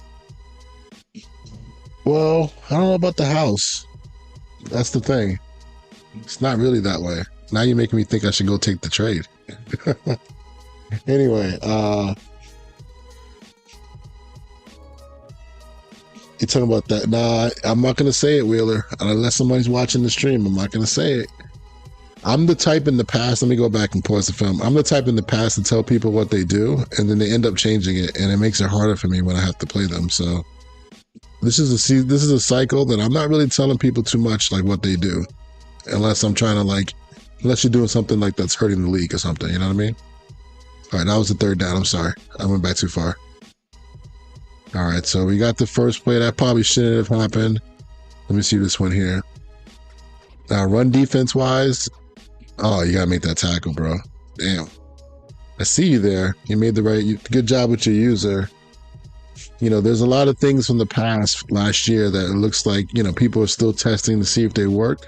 Well, I don't know about the house. That's the thing. It's not really that way. Now you're making me think I should go take the trade. Anyway, you talking about that? Nah, I'm not gonna say it, Wheeler. Unless somebody's watching the stream, I'm not gonna say it. I'm the type in the past. Let me go back and pause the film. I'm the type in the past to tell people what they do, and then they end up changing it, and it makes it harder for me when I have to play them. So this is a cycle that I'm not really telling people too much like what they do, unless I'm trying to unless you're doing something like that's hurting the league or something. You know what I mean? All right, that was the 3rd down. I'm sorry, I went back too far. All right, so we got the first play. That probably shouldn't have happened. Let me see this one here. Run defense-wise, oh, you got to make that tackle, bro. Damn. I see you there. You made the right... Good job with your user. You know, there's a lot of things from the past last year that it looks like, you know, people are still testing to see if they work.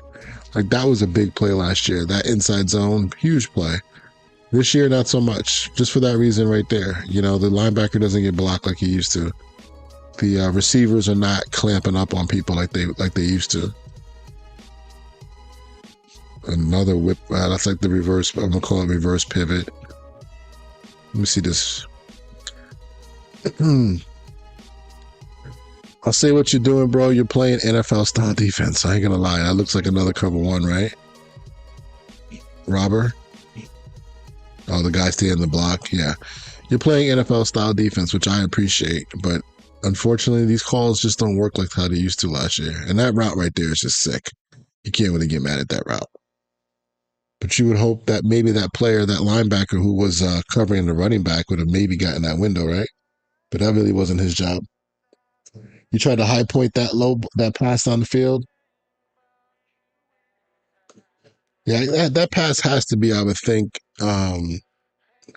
Like, that was a big play last year. That inside zone, huge play. This year, not so much. Just for that reason right there. You know, the linebacker doesn't get blocked like he used to. The receivers are not clamping up on people like they used to. Another whip. That's like the reverse. I'm gonna call it reverse pivot. Let me see this. I'll say what you're doing, bro. You're playing NFL style defense. I ain't gonna lie. That looks like another cover one, right? Robber. Oh, the guy staying in the block. Yeah, you're playing NFL style defense, which I appreciate, but unfortunately, these calls just don't work like how they used to last year. And that route right there is just sick. You can't really get mad at that route. But you would hope that maybe that player, that linebacker who was covering the running back would have maybe gotten that window, right? But that really wasn't his job. You tried to high point that pass on the field. Yeah, that pass has to be, I would think,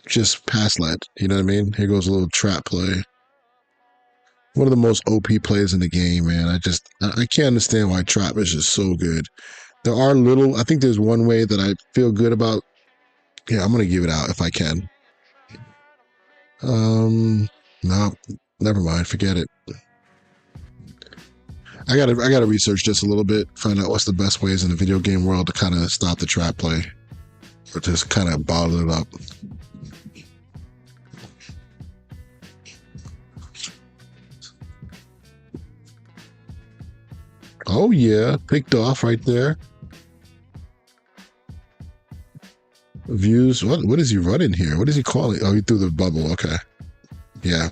just pass led. You know what I mean? Here goes a little trap play. One of the most OP plays in the game, man. I can't understand why trap is just so good. There are I think there's one way that I feel good about. Yeah, I'm going to give it out if I can. No, never mind. Forget it. I gotta research just a little bit, find out what's the best ways in the video game world to kind of stop the trap play. Or just kind of bottle it up. Oh yeah, picked off right there. Views. What is he running here? What is he calling? Oh, he threw the bubble. Okay. Yeah.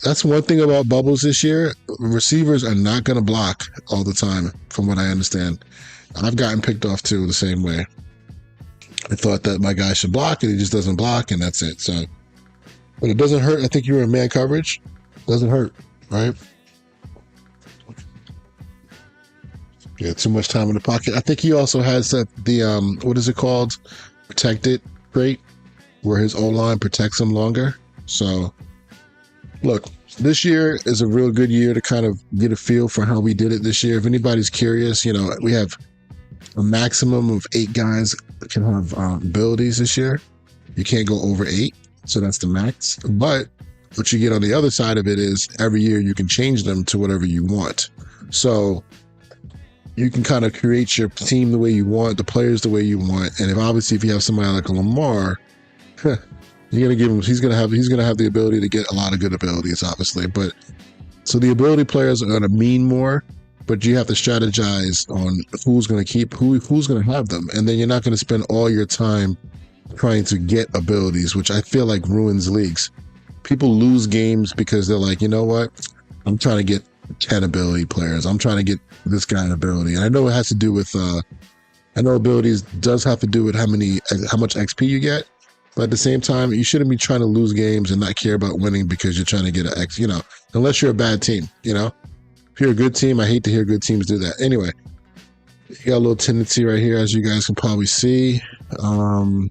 That's one thing about bubbles this year. Receivers are not going to block all the time, from what I understand. I've gotten picked off too the same way. I thought that my guy should block, and he just doesn't block, and that's it. So, but it doesn't hurt. I think you're in man coverage. Doesn't hurt, right? Yeah, too much time in the pocket. I think he also has the what is it called? Protected trait, where his O-line protects him longer. So, look, this year is a real good year to kind of get a feel for how we did it this year. If anybody's curious, we have a maximum of 8 guys that can have abilities this year. You can't go over 8, so that's the max. But what you get on the other side of it is every year you can change them to whatever you want. So you can kind of create your team the way you want, the players the way you want. And if you have somebody like a Lamar, you're gonna give him. He's gonna have the ability to get a lot of good abilities, obviously. But so the ability players are gonna mean more, but you have to strategize on who's gonna keep who's gonna have them, and then you're not gonna spend all your time trying to get abilities, which I feel like ruins leagues. People lose games because they're like, you know what? I'm trying to get 10 ability players. I'm trying to get this guy an ability, and I know it has to do with. I know abilities does have to do with how much XP you get. But at the same time, you shouldn't be trying to lose games and not care about winning because you're trying to get an X, unless you're a bad team, If you're a good team, I hate to hear good teams do that. Anyway, you got a little tendency right here, as you guys can probably see. Nope,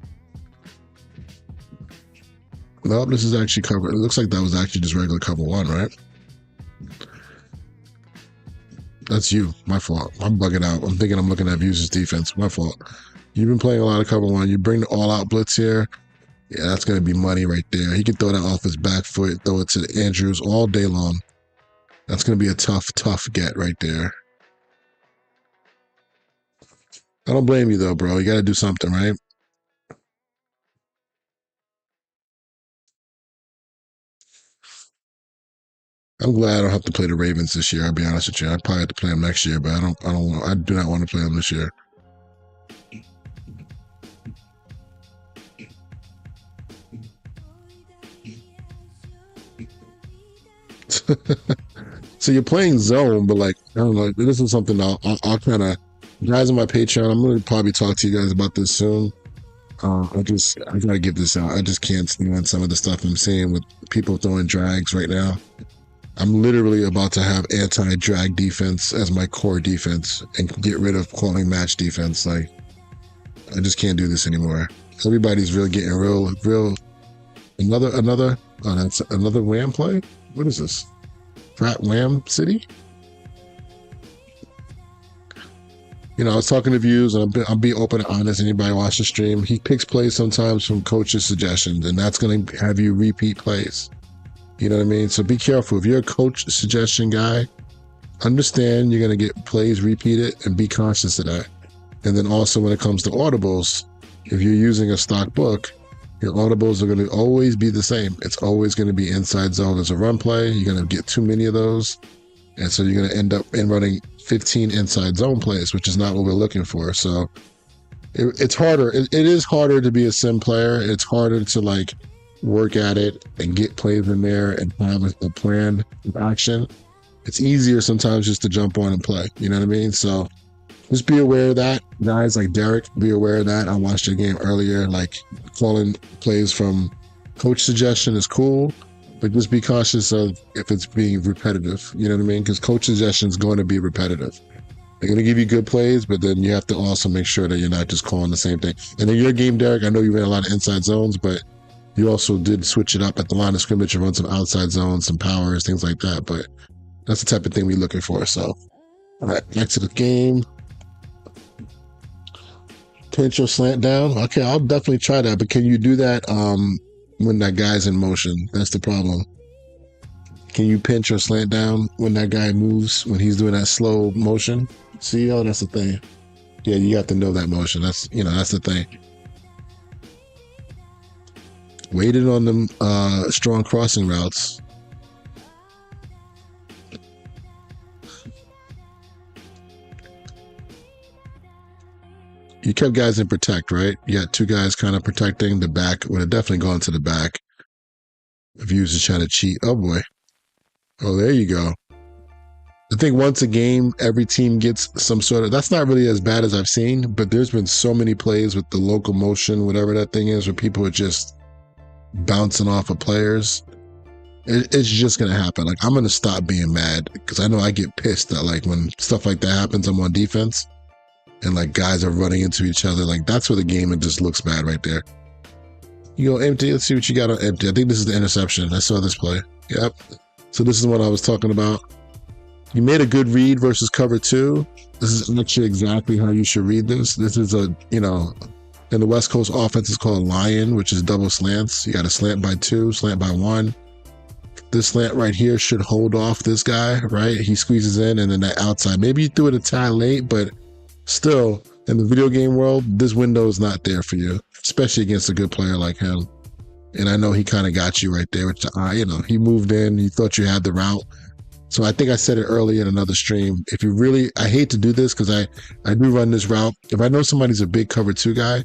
this is actually cover. It looks like that was actually just regular cover 1, right? That's you. My fault. I'm bugging out. I'm thinking I'm looking at Views' defense. My fault. You've been playing a lot of cover 1. You bring the all-out blitz here. Yeah, that's going to be money right there. He can throw that off his back foot, throw it to Andrews all day long. That's going to be a tough get right there. I don't blame you, though, bro. You got to do something, right? I'm glad I don't have to play the Ravens this year. I'll be honest with you. I probably have to play them next year, but I do not want to play them this year. So you're playing zone, but I don't know. This is something I'll kind of, guys on my Patreon, I'm going to probably talk to you guys about this soon. I got to get this out. I just can't stand some of the stuff I'm seeing with people throwing drags right now. I'm literally about to have anti-drag defense as my core defense and get rid of calling match defense. I just can't do this anymore. Everybody's really getting real. That's another Wham play? What is this? Frat Wham City? I was talking to Views, and I'll be open and honest. Anybody watch the stream, he picks plays sometimes from coach's suggestions, and that's going to have you repeat plays. You know what I mean? So be careful. If you're a coach suggestion guy, understand you're going to get plays repeated and be conscious of that. And then also when it comes to audibles, if you're using a stock book, your audibles are going to always be the same. It's always going to be inside zone as a run play. You're going to get too many of those. And so you're going to end up running 15 inside zone plays, which is not what we're looking for. So it's harder. It is harder to be a sim player. It's harder to work at it and get plays in there and have a plan of action. It's easier sometimes just to jump on and play. You know what I mean? So just be aware of that. Guys like Derek, be aware of that. I watched your game earlier. Calling plays from coach suggestion is cool, but just be cautious of if it's being repetitive. You know what I mean? Because coach suggestion is going to be repetitive. They're going to give you good plays, but then you have to also make sure that you're not just calling the same thing. And in your game, Derek, I know you ran a lot of inside zones, but you also did switch it up at the line of scrimmage and run some outside zones, some powers, things like that. But that's the type of thing we're looking for. So, all right, back to the game. Pinch or slant down. Okay, I'll definitely try that. But can you do that when that guy's in motion? That's the problem. Can you pinch or slant down when that guy moves, when he's doing that slow motion? See, that's the thing. Yeah, you have to know that motion. That's the thing. Waited on them strong crossing routes. You kept guys in protect, right? You got 2 guys kind of protecting the back. Would have definitely gone to the back. Views is trying to cheat. Oh boy. Oh, there you go. I think once a game, every team gets some sort of, that's not really as bad as I've seen, but there's been so many plays with the locomotion, whatever that thing is, where people are just bouncing off of players. It's just going to happen. Like, I'm going to stop being mad because I know I get pissed that, like, when stuff like that happens, I'm on defense and, like, guys are running into each other. Like, that's where the game, it just looks bad right there. You go empty. Let's see what you got on empty. I think this is the interception. I saw this play. Yep. So this is what I was talking about. You made a good read versus cover 2. This is actually exactly how you should read this. This is a, in the West Coast offense, it's called lion, which is double slants. You got a slant by 2, slant by 1. This slant right here should hold off this guy, right? He squeezes in and then that outside. Maybe you threw it a tad late, but still, in the video game world, this window is not there for you, especially against a good player like him. And I know he kind of got you right there with the eye. He moved in, he thought you had the route. So I think I said it earlier in another stream. If you really, I hate to do this because I do run this route. If I know somebody's a big cover 2 guy,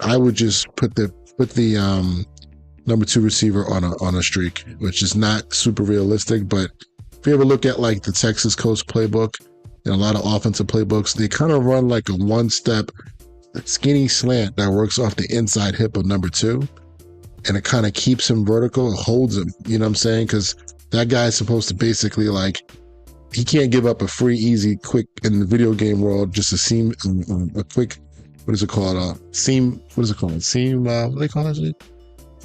I would just put the number 2 receiver on a streak, which is not super realistic. But if you ever look at like the Texas Coast playbook and a lot of offensive playbooks, they kind of run like a one-step skinny slant that works off the inside hip of number 2. And it kind of keeps him vertical, it holds him, you know what I'm saying? Because that guy's supposed to basically, like, he can't give up a free, easy, quick, in the video game world, just a quick, what is it called? Seam, what is it called? Seam, what do they call it?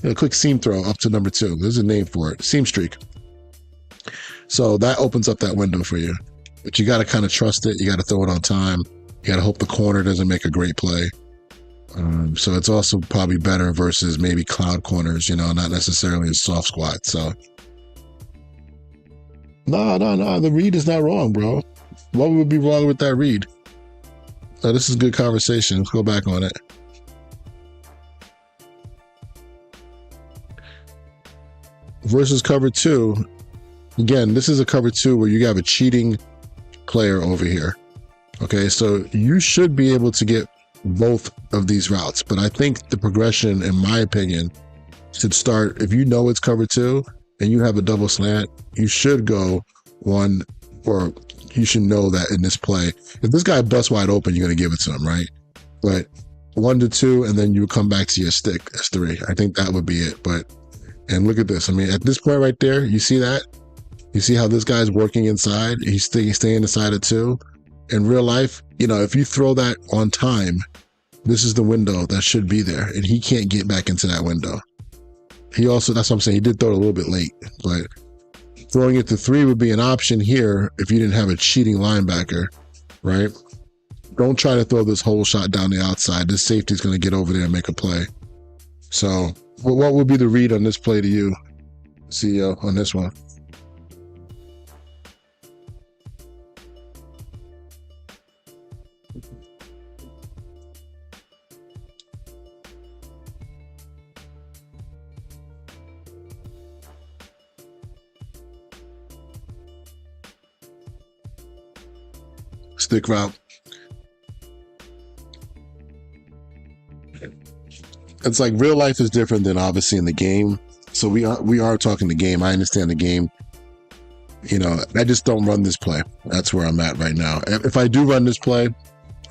A quick seam throw up to number 2. There's a name for it. Seam streak. So that opens up that window for you. But you got to kind of trust it. You got to throw it on time. You got to hope the corner doesn't make a great play. So it's also probably better versus maybe cloud corners, not necessarily a soft squat. So no. The read is not wrong, bro. What would be wrong with that read? This is good conversation. Let's go back on it. Versus cover 2. Again, this is a cover 2 where you have a cheating player over here. Okay, so you should be able to get both of these routes, but I think the progression, in my opinion, should start, if you know it's cover 2 and you have a double slant, you should go 1, or you should know that in this play, if this guy busts wide open, you're going to give it to him, right? But 1 to 2, and then you come back to your stick as 3. I think that would be it. And look at this. I mean, at this point right there, you see that? You see how this guy's working inside? He's staying inside of 2. In real life, if you throw that on time, this is the window that should be there, and he can't get back into that window. He also, that's what I'm saying, he did throw it a little bit late, but throwing it to 3 would be an option here if you didn't have a cheating linebacker, right? Don't try to throw this whole shot down the outside. This safety is going to get over there and make a play. So what would be the read on this play to you, CEO, on this one? Stick route. It's like real life is different than obviously in the game. So we are talking the game. I understand the game. I just don't run this play. That's where I'm at right now. If I do run this play,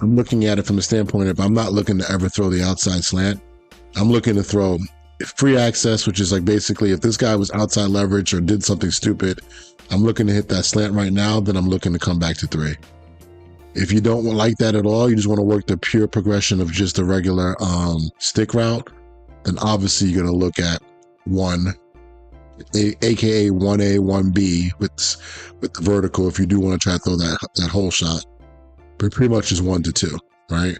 I'm looking at it from the standpoint of I'm not looking to ever throw the outside slant. I'm looking to throw free access, which is like basically if this guy was outside leverage or did something stupid, I'm looking to hit that slant right now, then I'm looking to come back to 3. If you don't like that at all, you just want to work the pure progression of just a regular stick route, then obviously you're going to look at 1, aka 1A, 1B with the vertical if you do want to try to throw that whole shot. But pretty much is 1 to 2, right?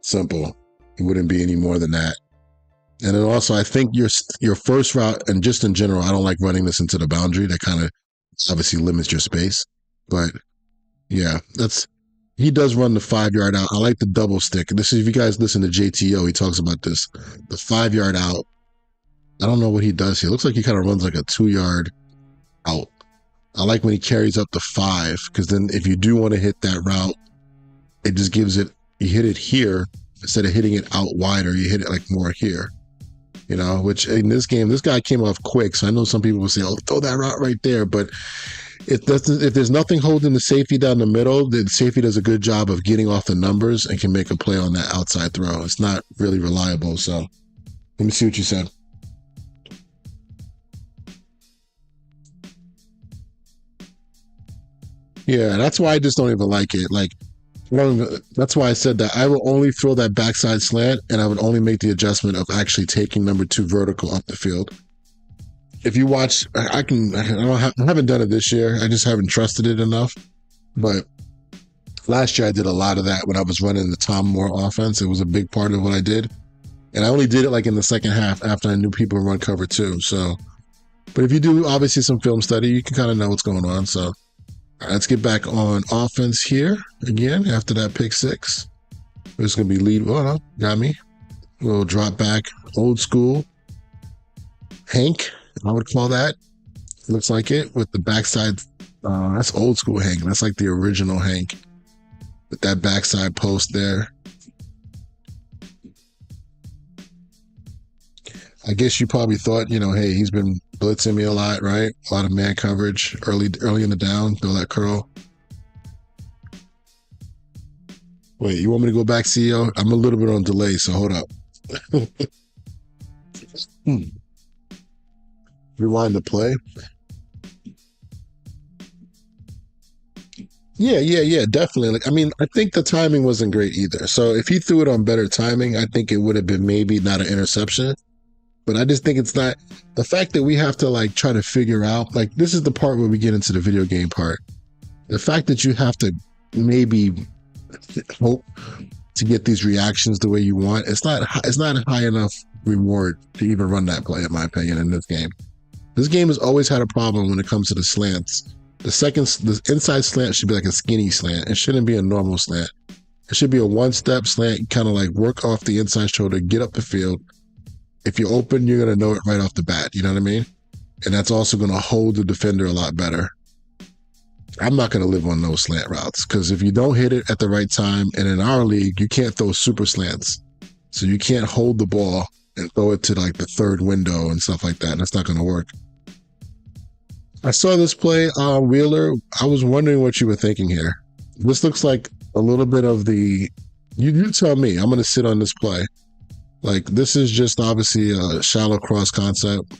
Simple. It wouldn't be any more than that. And then also, I think your first route, and just in general, I don't like running this into the boundary. That kind of obviously limits your space. But yeah, he does run the 5-yard out. I like the double stick. This is, if you guys listen to JTO, he talks about this. The 5-yard out. I don't know what he does here. It looks like he kind of runs like a 2-yard out. I like when he carries up the 5, because then if you do want to hit that route, it just gives it, you hit it here instead of hitting it out wider, you hit it like more here. You know, which in this game, this guy came off quick. So I know some people will say, "Oh, throw that route right there," but it doesn't. If there's nothing holding the safety down the middle, the safety does a good job of getting off the numbers and can make a play on that outside throw. It's not really reliable. So let me see what you said. Yeah, that's why I just don't even like it. Like, that's why I said that I will only throw that backside slant, and I would only make the adjustment of actually taking number 2 vertical up the field. If you watch, I haven't done it this year. I just haven't trusted it enough. But last year I did a lot of that when I was running the Tom Moore offense. It was a big part of what I did, and I only did it like in the second half after I knew people run cover 2. So, but if you do obviously some film study, you can kind of know what's going on. So. All right, let's get back on offense here again after that pick 6. It's going to be lead. Oh, no, got me. We'll drop back. Old school. Hank, I would call that. Looks like it with the backside. That's old school Hank. That's like the original Hank with that backside post there. I guess you probably thought, you know, hey, he's been blitzing me a lot, right? A lot of man coverage early in the down, throw that curl. Wait, you want me to go back, CEO? I'm a little bit on delay, so hold up. Rewind the play. Yeah, definitely. Like, I mean, I think the timing wasn't great either. So if he threw it on better timing, I think it would have been maybe not an interception. But I just think it's not the fact that we have to like try to figure out, like, this is the part where we get into the video game part. The fact that you have to maybe hope to get these reactions the way you want, it's not a high enough reward to even run that play, in my opinion, in this game. This game has always had a problem when it comes to the slants. The inside slant should be like a skinny slant. It shouldn't be a normal slant. It should be a one-step slant, kind of like work off the inside shoulder, get up the field. If you're open, you're going to know it right off the bat. You know what I mean? And that's also going to hold the defender a lot better. I'm not going to live on those slant routes because if you don't hit it at the right time, and in our league, you can't throw super slants. So you can't hold the ball and throw it to like the third window and stuff like that. And that's not going to work. I saw this play, Wheeler. I was wondering what you were thinking here. This looks like a little bit of the, you tell me, I'm going to sit on this play. Like, this is just obviously a shallow cross concept.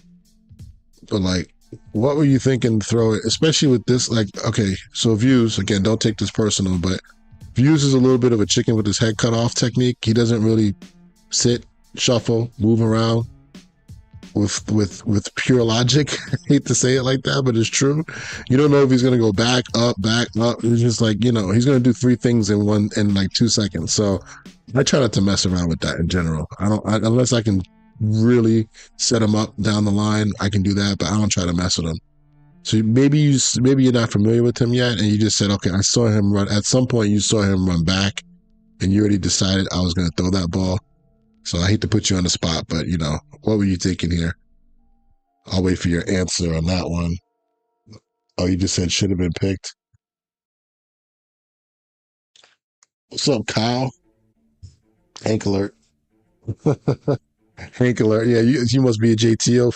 But, like, what were you thinking to throw it? Especially with this, like, okay, so Views, again, don't take this personal, but Views is a little bit of a chicken with his head cut off technique. He doesn't really sit, shuffle, move around with pure logic. I hate to say it like that, but it's true. You don't know if he's going to go back, up. It's just like, you know, he's going to do 3 things in like 2 seconds. So I try not to mess around with that in general. Unless I can really set him up down the line, I can do that, but I don't try to mess with him. So maybe you're not familiar with him yet, and you just said, okay, I saw him run. At some point, you saw him run back, and you already decided I was going to throw that ball. So I hate to put you on the spot, but, you know, what were you thinking here? I'll wait for your answer on that one. Oh, you just said should have been picked. What's up, Kyle? Hank alert. Hank alert. Yeah, you must be a JTO.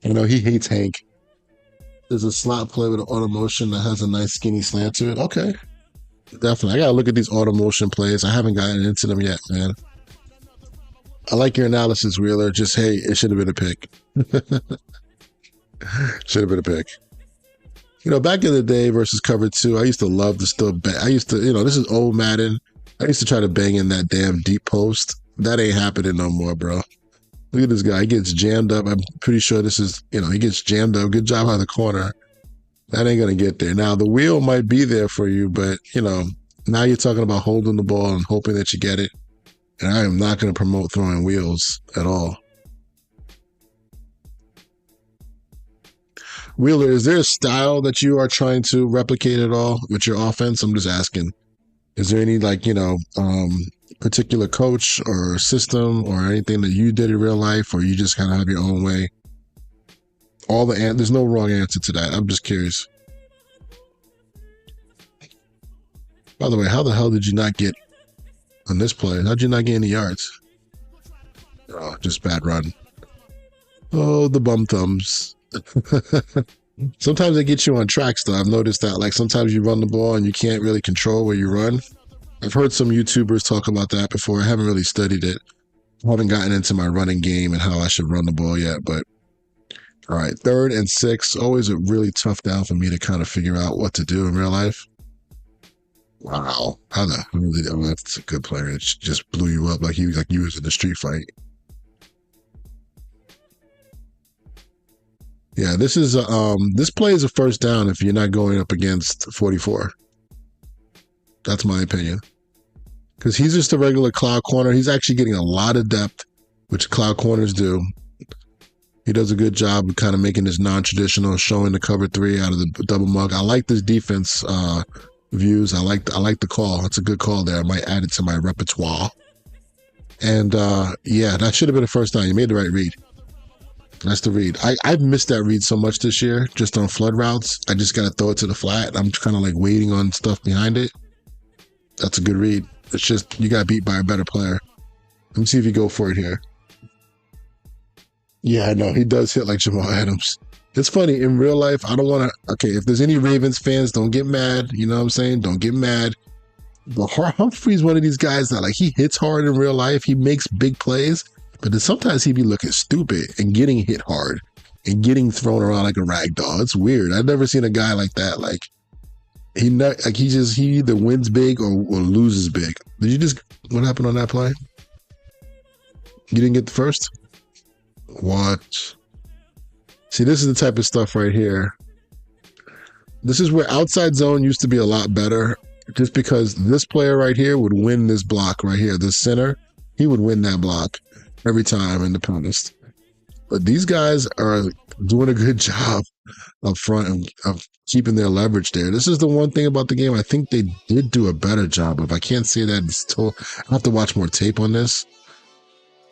You know, he hates Hank. There's a slot play with an auto motion that has a nice skinny slant to it. Okay. Definitely. I got to look at these auto motion plays. I haven't gotten into them yet, man. I like your analysis, Wheeler. Just, hey, it should have been a pick. Should have been a pick. You know, back in the day versus cover 2, I used to love to still bet. I used to, you know, this is old Madden. I used to try to bang in that damn deep post. That ain't happening no more, bro. Look at this guy. He gets jammed up. I'm pretty sure this is, you know, he gets jammed up. Good job out of the corner. That ain't going to get there. Now, the wheel might be there for you, but, you know, now you're talking about holding the ball and hoping that you get it. And I am not going to promote throwing wheels at all. Wheeler, is there a style that you are trying to replicate at all with your offense? I'm just asking. Is there any, like, you know, particular coach or system or anything that you did in real life, or you just kind of have your own way? There's no wrong answer to that. I'm just curious. By the way, how the hell did you not get on this play? How'd you not get any yards? Oh, just bad run. Oh, the bum thumbs. Sometimes they get you on tracks, though. I've noticed that. Like, sometimes you run the ball and you can't really control where you run. I've heard some YouTubers talk about that before. I haven't really studied it. I haven't gotten into my running game and how I should run the ball yet. But, all right, 3rd and 6. Always a really tough down for me to kind of figure out what to do in real life. Wow. How the hell that's a good player. It just blew you up like you was in a street fight. Yeah, this is this play is a first down if you're not going up against 44. That's my opinion. Because he's just a regular cloud corner. He's actually getting a lot of depth, which cloud corners do. He does a good job of kind of making this non-traditional, showing the cover 3 out of the double mug. I like this defense views. I like the call. It's a good call there. I might add it to my repertoire. And yeah, that should have been a first down. You made the right read. That's the read. I've missed that read so much this year, just on flood routes. I just got to throw it to the flat. I'm kind of like waiting on stuff behind it. That's a good read. It's just, you got beat by a better player. Let me see if you go for it here. Yeah, I know. He does hit like Jamal Adams. It's funny. In real life, I don't want to... Okay, if there's any Ravens fans, don't get mad. You know what I'm saying? Don't get mad. But Humphrey's one of these guys that, like, he hits hard in real life. He makes big plays. But then sometimes he be looking stupid and getting hit hard and getting thrown around like a rag doll. It's weird. I've never seen a guy like that. Like, he either wins big or loses big. What happened on that play? You didn't get the first? What? See, this is the type of stuff right here. This is where outside zone used to be a lot better, just because this player right here would win this block right here. This center, he would win that block every time in the past. But these guys are doing a good job up front of keeping their leverage there. This is the one thing about the game I think they did do a better job of. I can't say that still. I have to watch more tape on this.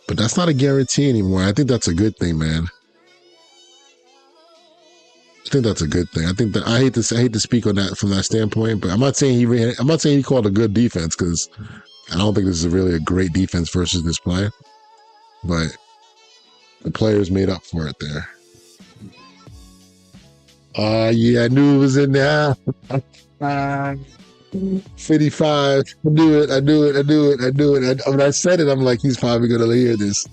But that's not a guarantee anymore. I think that's a good thing, man. I think that's a good thing. I think that I hate to speak on that from that standpoint, but I'm not saying he called a good defense, because I don't think this is really a great defense versus this play. But the players made up for it there. Yeah, I knew it was in there. 55. I knew it. When I said it, I'm like, he's probably going to hear this.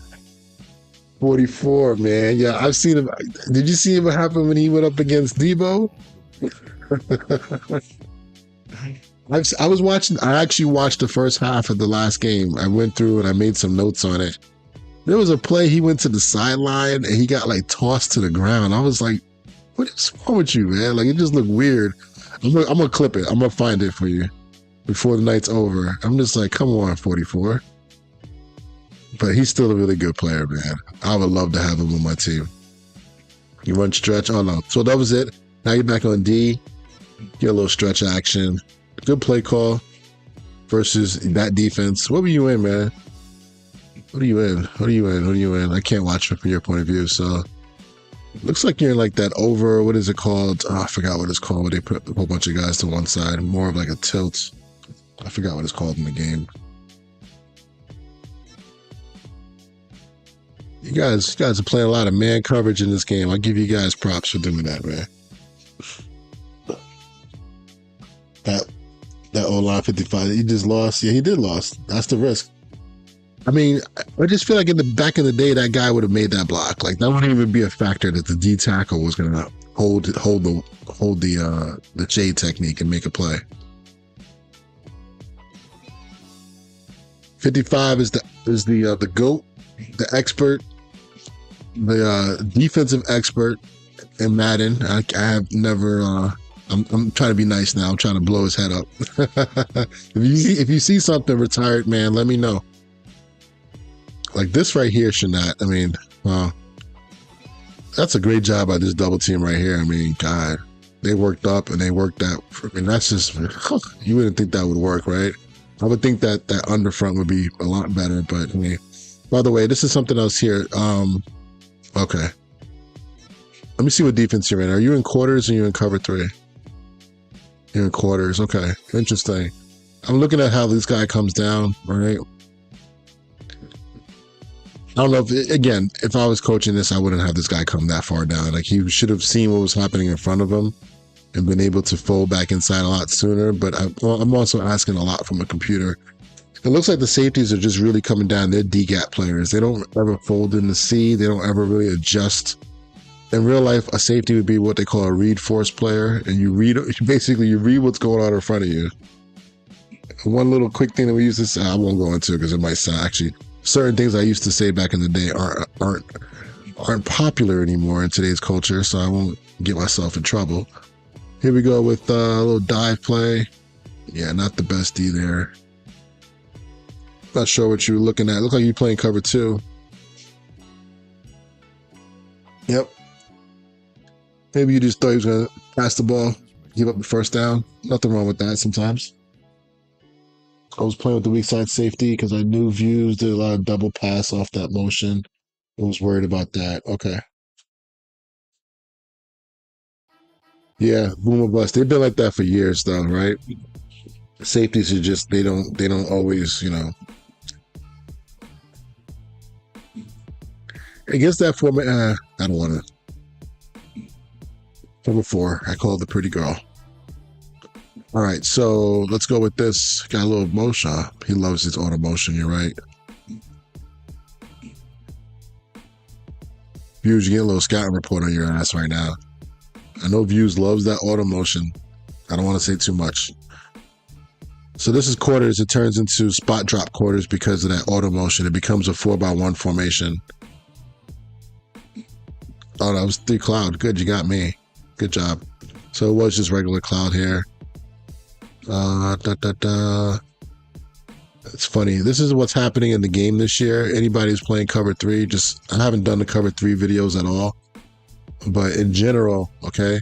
44, man. Yeah, I've seen him. Did you see what happened when he went up against Debo? I actually watched the first half of the last game. I went through and I made some notes on it. There was a play, he went to the sideline and he got like tossed to the ground. I was like, what is wrong with you, man? Like, it just looked weird. I'm gonna clip it. I'm gonna find it for you before the night's over. I'm just like, come on, 44. But he's still a really good player, man. I would love to have him on my team. You run stretch. Oh, no. So that was it. Now you're back on D. Get a little stretch action. Good play call versus that defense. What were you in, man? What are you in? I can't watch it from your point of view, so... Looks like you're in like that over, what is it called? Oh, I forgot what it's called, where they put a whole bunch of guys to one side. More of like a tilt. I forgot what it's called in the game. You guys are playing a lot of man coverage in this game. I'll give you guys props for doing that, man. That O-line 55, he just lost. Yeah, he did lost. That's the risk. I mean, I just feel like back in the day, that guy would have made that block. Like, that wouldn't even be a factor that the D tackle was going to hold the shade technique and make a play. 55 is the GOAT, the expert, the defensive expert in Madden. I have never. I'm trying to be nice now. I'm trying to blow his head up. If you see something retired, man, let me know. Like this right here should not. I mean, that's a great job by this double team right here. I mean, God, they worked up and they worked out. I mean, that's just, you wouldn't think that would work, right? I would think that under front would be a lot better. But I mean, by the way, this is something else here. Okay. Let me see what defense you're in. Are you in quarters or are you in cover 3? You're in quarters. Okay. Interesting. I'm looking at how this guy comes down, right? I don't know if I was coaching this, I wouldn't have this guy come that far down. Like he should have seen what was happening in front of him and been able to fold back inside a lot sooner. But I'm also asking a lot from a computer. It looks like the safeties are just really coming down. They're D-gap players. They don't ever fold in the C. They don't ever really adjust. In real life, a safety would be what they call a read force player, and you read what's going on in front of you. One little quick thing that we used to say, I won't go into because it might sound actually certain things I used to say back in the day aren't popular anymore in today's culture, so I won't get myself in trouble. Here we go with a little dive play. Yeah, not the best D there. Not sure what you were looking at. Look like you're playing cover 2. Yep. Maybe you just thought he was going to pass the ball, give up the first down. Nothing wrong with that sometimes. I was playing with the weak side safety because I knew Views did a lot of double pass off that motion. I was worried about that. Okay. Yeah, boom or bust. They've been like that for years, though, right? Safeties are just they don't always, against that format. I don't want to. Number 4, I call it the pretty girl. All right, so let's go with this. Got a little motion. He loves his auto motion. You're right. Views, you get a little scouting report on your ass right now. I know Views loves that auto motion. I don't want to say too much. So this is quarters. It turns into spot drop quarters because of that auto motion. It becomes a 4x1 formation. Oh, that was 3 cloud. Good, you got me. Good job. So it was just regular cloud here. It's funny. This is what's happening in the game this year. Anybody who's playing cover 3, I haven't done the cover 3 videos at all. But in general, okay,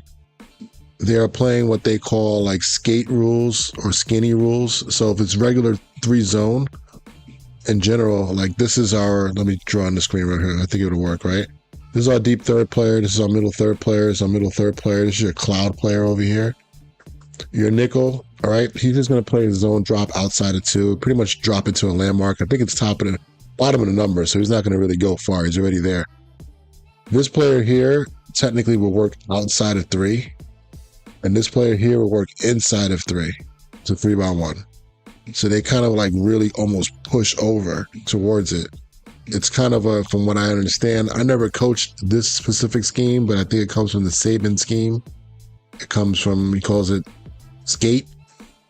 they are playing what they call like skate rules or skinny rules. So if it's regular 3 zone, in general, like this is our, let me draw on the screen right here. I think it'll work, right? This is our deep third player. This is our middle third player. This is our middle third player. This is your cloud player over here. Your nickel, all right? He's just going to play his zone drop outside of 2, pretty much drop into a landmark. I think it's bottom of the number, so he's not going to really go far. He's already there. This player here technically will work outside of 3, and this player here will work inside of 3. It's a 3x1. So they kind of like really almost push over towards it. It's kind of from what I understand, I never coached this specific scheme, but I think it comes from the Saban scheme. It comes from, he calls it skate.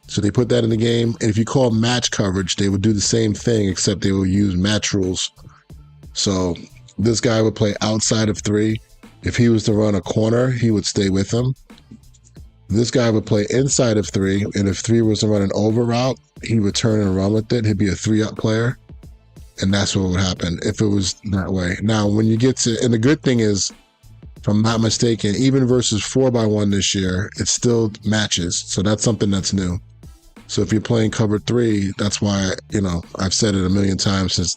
So they put that in the game. And if you call match coverage, they would do the same thing, except they will use match rules. So this guy would play outside of 3. If he was to run a corner, he would stay with him. This guy would play inside of 3. And if 3 was to run an over route, he would turn and run with it. He'd be a 3-up player. And that's what would happen if it was that way. Now, when you get to, and the good thing is, if I'm not mistaken, even versus 4x1 this year, it still matches. So that's something that's new. So if you're playing cover 3, that's why, I've said it a million times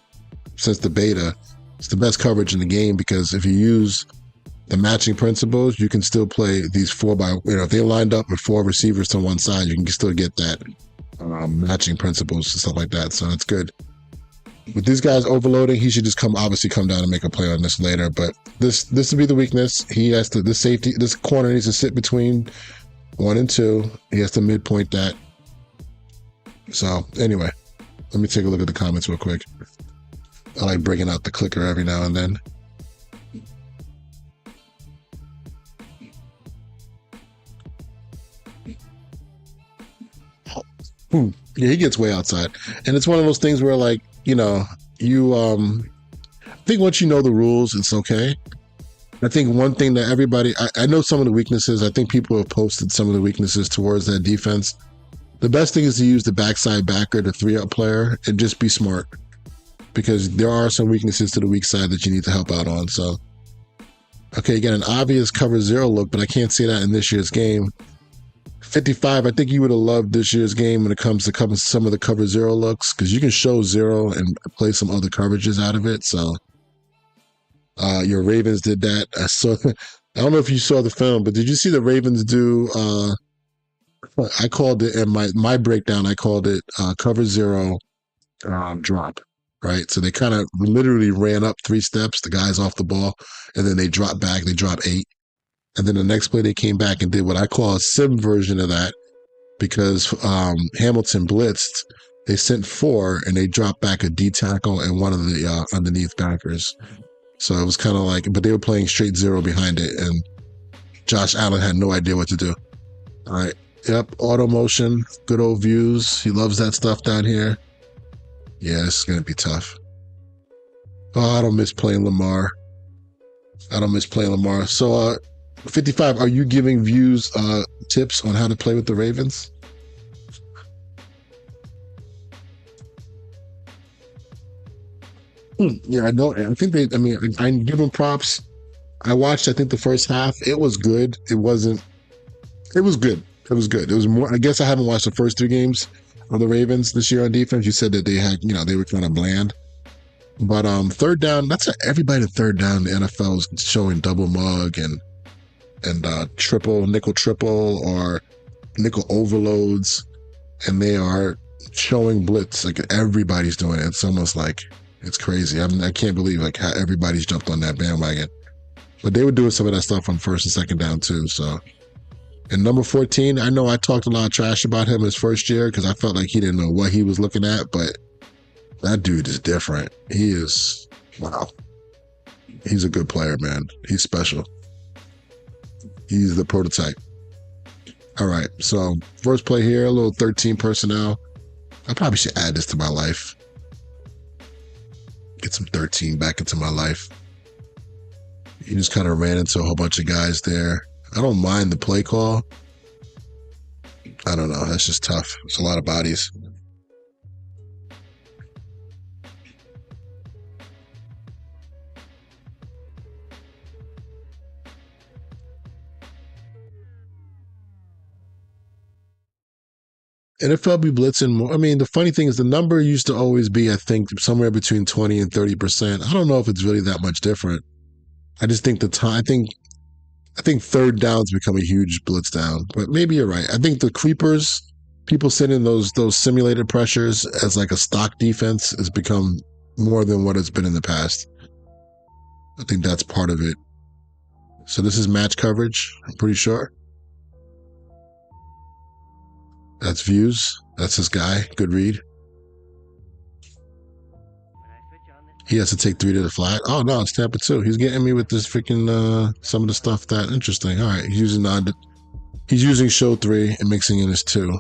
since the beta, it's the best coverage in the game, because if you use the matching principles, you can still play these 4x, if they lined up with 4 receivers to one side, you can still get that matching principles and stuff like that. So that's good. With these guys overloading, he should just obviously come down and make a play on this later. But this would be the weakness. He has to, this corner needs to sit between 1 and 2. He has to midpoint that. So anyway, let me take a look at the comments real quick. I like bringing out the clicker every now and then. Yeah, he gets way outside. And it's one of those things where like, I think once you know the rules, it's okay. I think one thing that everybody, I know some of the weaknesses. I think people have posted some of the weaknesses towards that defense. The best thing is to use the backside backer, the 3-up player, and just be smart, because there are some weaknesses to the weak side that you need to help out on. So, okay, you got an obvious cover 0 look, but I can't see that in this year's game. 55, I think you would have loved this year's game when it comes to some of the cover 0 looks, because you can show 0 and play some other coverages out of it. So your Ravens did that. I don't know if you saw the film, but did you see the Ravens do, I called it, in my breakdown, I called it cover 0 drop. right? So they kind of literally ran up 3 steps, the guy's off the ball, and then they dropped back, they dropped 8. And then the next play they came back and did what I call a sim version of that because Hamilton blitzed. They sent 4 and they dropped back a D tackle and one of the underneath backers. So it was kind of like, but they were playing straight 0 behind it, and Josh Allen had no idea what to do. All right. Yep. Auto motion. Good old views. He loves that stuff down here. Yeah, this is going to be tough. Oh, I don't miss playing Lamar. So, 55, are you giving views tips on how to play with the Ravens? Yeah, I know. I think I give them props. I watched, I think, the first half. It was good. It was good. It was more, I guess I haven't watched the first 3 games of the Ravens this year on defense. You said that they had, they were kind of bland. But third down, that's everybody third down. The NFL is showing double mug and nickel triple or nickel overloads. And they are showing blitz. Like everybody's doing it. It's almost like, it's crazy. I can't believe like how everybody's jumped on that bandwagon. But they were doing some of that stuff on first and second down too. So, and number 14, I know I talked a lot of trash about him his first year because I felt like he didn't know what he was looking at, but that dude is different. He is, wow. He's a good player, man. He's special. He's the prototype. All right, so first play here, a little 13 personnel. I probably should add this to my life. Get some 13 back into my life. He just kind of ran into a whole bunch of guys there. I don't mind the play call. I don't know. That's just tough. It's a lot of bodies. NFL be blitzing more. I mean, the funny thing is the number used to always be, I think, somewhere between 20 and 30%. I don't know if it's really that much different. I just think the time, I think third downs become a huge blitz down, but maybe you're right. I think the creepers, people sending those simulated pressures as like a stock defense has become more than what it's been in the past. I think that's part of it. So this is match coverage, I'm pretty sure. That's views. That's this guy. Good read. He has to take 3 to the flat. Oh no, it's Tampa 2. He's getting me with this freaking some of the stuff that interesting. All right, he's using show 3 and mixing in his 2.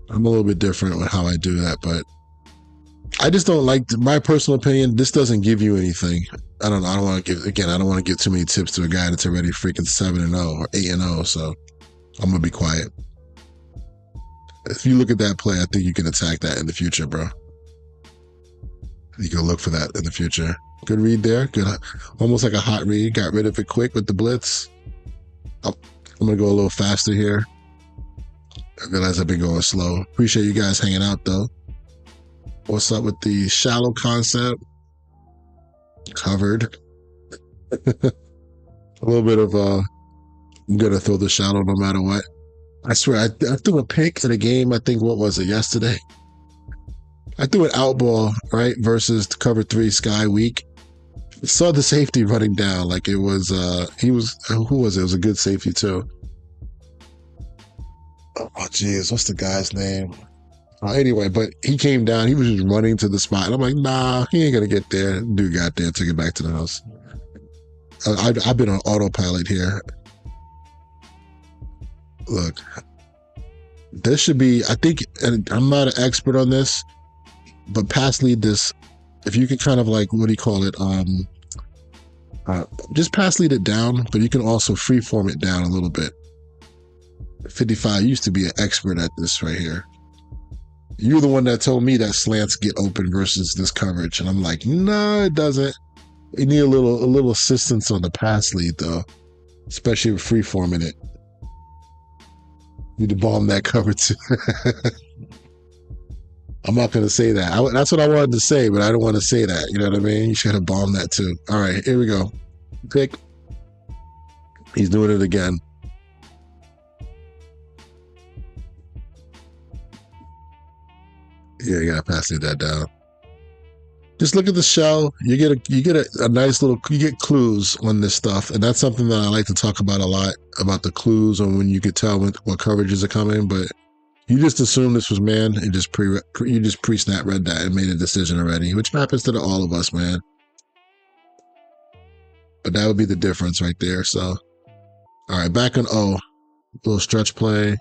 I'm a little bit different with how I do that, but I just don't like my personal opinion. This doesn't give you anything. I don't know. I don't want to give too many tips to a guy that's already freaking 7-0 or 8-0. So I'm gonna be quiet. If you look at that play, I think you can attack that in the future, bro. You can look for that in the future. Good read there. Good, almost like a hot read. Got rid of it quick with the blitz. I'm gonna go a little faster here. I realize I've been going slow. Appreciate you guys hanging out though. What's up with the shallow concept? Covered. A little bit of I'm gonna throw the shallow no matter what. I swear, I threw a pick in a game, I think, what was it, yesterday? I threw an out ball, right, versus cover 3 Sky Week. Saw the safety running down like it was, who was it? It was a good safety, too. Oh, geez, what's the guy's name? Anyway, but he came down, he was just running to the spot. And I'm like, nah, he ain't gonna get there. Dude got there, took it back to the house. I've been on autopilot here. Look, this should be, I think, and I'm not an expert on this, but pass lead this, if you can kind of like, what do you call it? Just pass lead it down, but you can also freeform it down a little bit. 55 used to be an expert at this right here. You're the one that told me that slants get open versus this coverage. And I'm like, no, it doesn't. You need a little assistance on the pass lead though, especially with freeforming it. Need to bomb that cover too. I'm not going to say that. That's what I wanted to say, but I don't want to say that. You know what I mean? You should have bombed that too. All right, here we go. Pick. He's doing it again. Yeah, you got to pass that down. Just look at the shell. You get a nice little, you get clues on this stuff, and that's something that I like to talk about a lot, about the clues on when you could tell what coverages are coming. But you just assume this was man and just you just pre-snap read that and made a decision already, which happens to all of us, man. But that would be the difference right there. So, all right, back on O, little stretch play.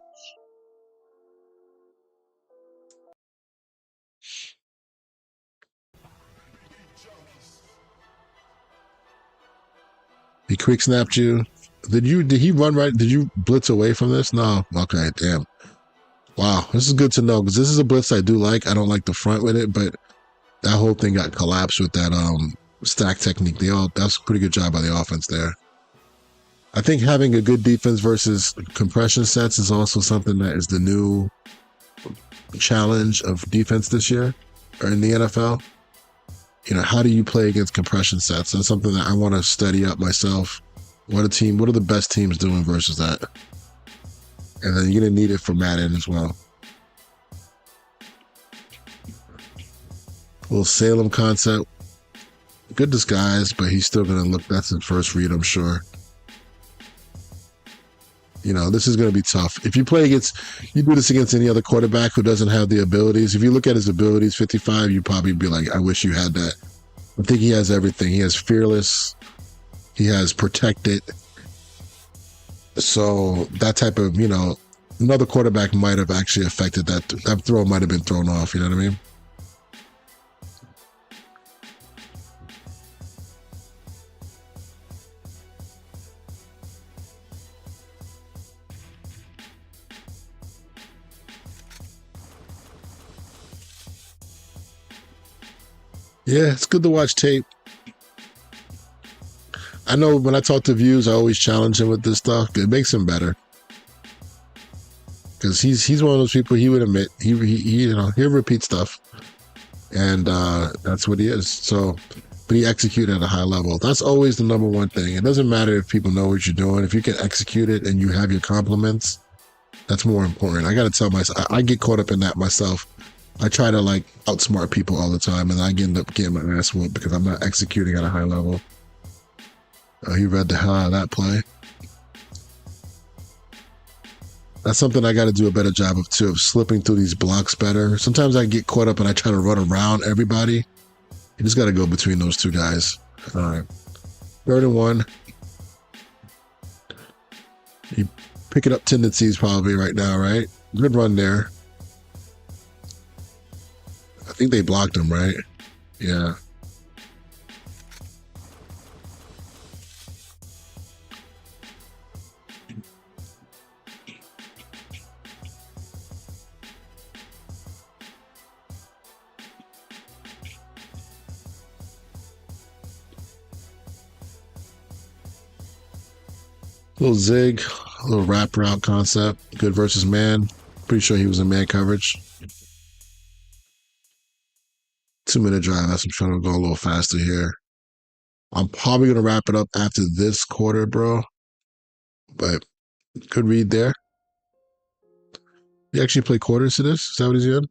He quick snapped you. Did he run right? Did you blitz away from this? No. Okay, damn. Wow, this is good to know because this is a blitz I do like. I don't like the front with it, but that whole thing got collapsed with that stack technique. That's a pretty good job by the offense there. I think having a good defense versus compression sets is also something that is the new challenge of defense this year or in the NFL. You know, how do you play against compression sets? That's something that I want to study up myself. What are the best teams doing versus that? And then you're going to need it for Madden as well. Little Salem concept. Good disguise, but he's still going to look, that's his first read, I'm sure. You know, this is going to be tough. If you do this against any other quarterback who doesn't have the abilities, if you look at his abilities, 55, you'd probably be like, I wish you had that. I think he has everything. He has fearless. He has protected. So that type of, you know, another quarterback might have actually affected that. That throw might have been thrown off. You know what I mean? Yeah, it's good to watch tape. I know when I talk to Views, I always challenge him with this stuff. It makes him better. Because he's one of those people, he would admit, he'll repeat stuff. And that's what he is. So, but he executed at a high level. That's always the number one thing. It doesn't matter if people know what you're doing. If you can execute it and you have your compliments, that's more important. I got to tell myself, I get caught up in that myself. I try to like outsmart people all the time, and I end up getting my ass whooped because I'm not executing at a high level. He read the hell out of that play. That's something I got to do a better job of too, of slipping through these blocks better. Sometimes I get caught up and I try to run around everybody. You just got to go between those two guys. All right. 3rd and 1. You picking up tendencies probably right now, right? Good run there. I think they blocked him, right? Yeah. Little zig, a little wrap route concept. Good versus man. Pretty sure he was in man coverage. 2-minute drive. I'm trying to go a little faster here. I'm probably going to wrap it up after this quarter, bro. But good read there. He actually played quarters to this? Is that what he's in?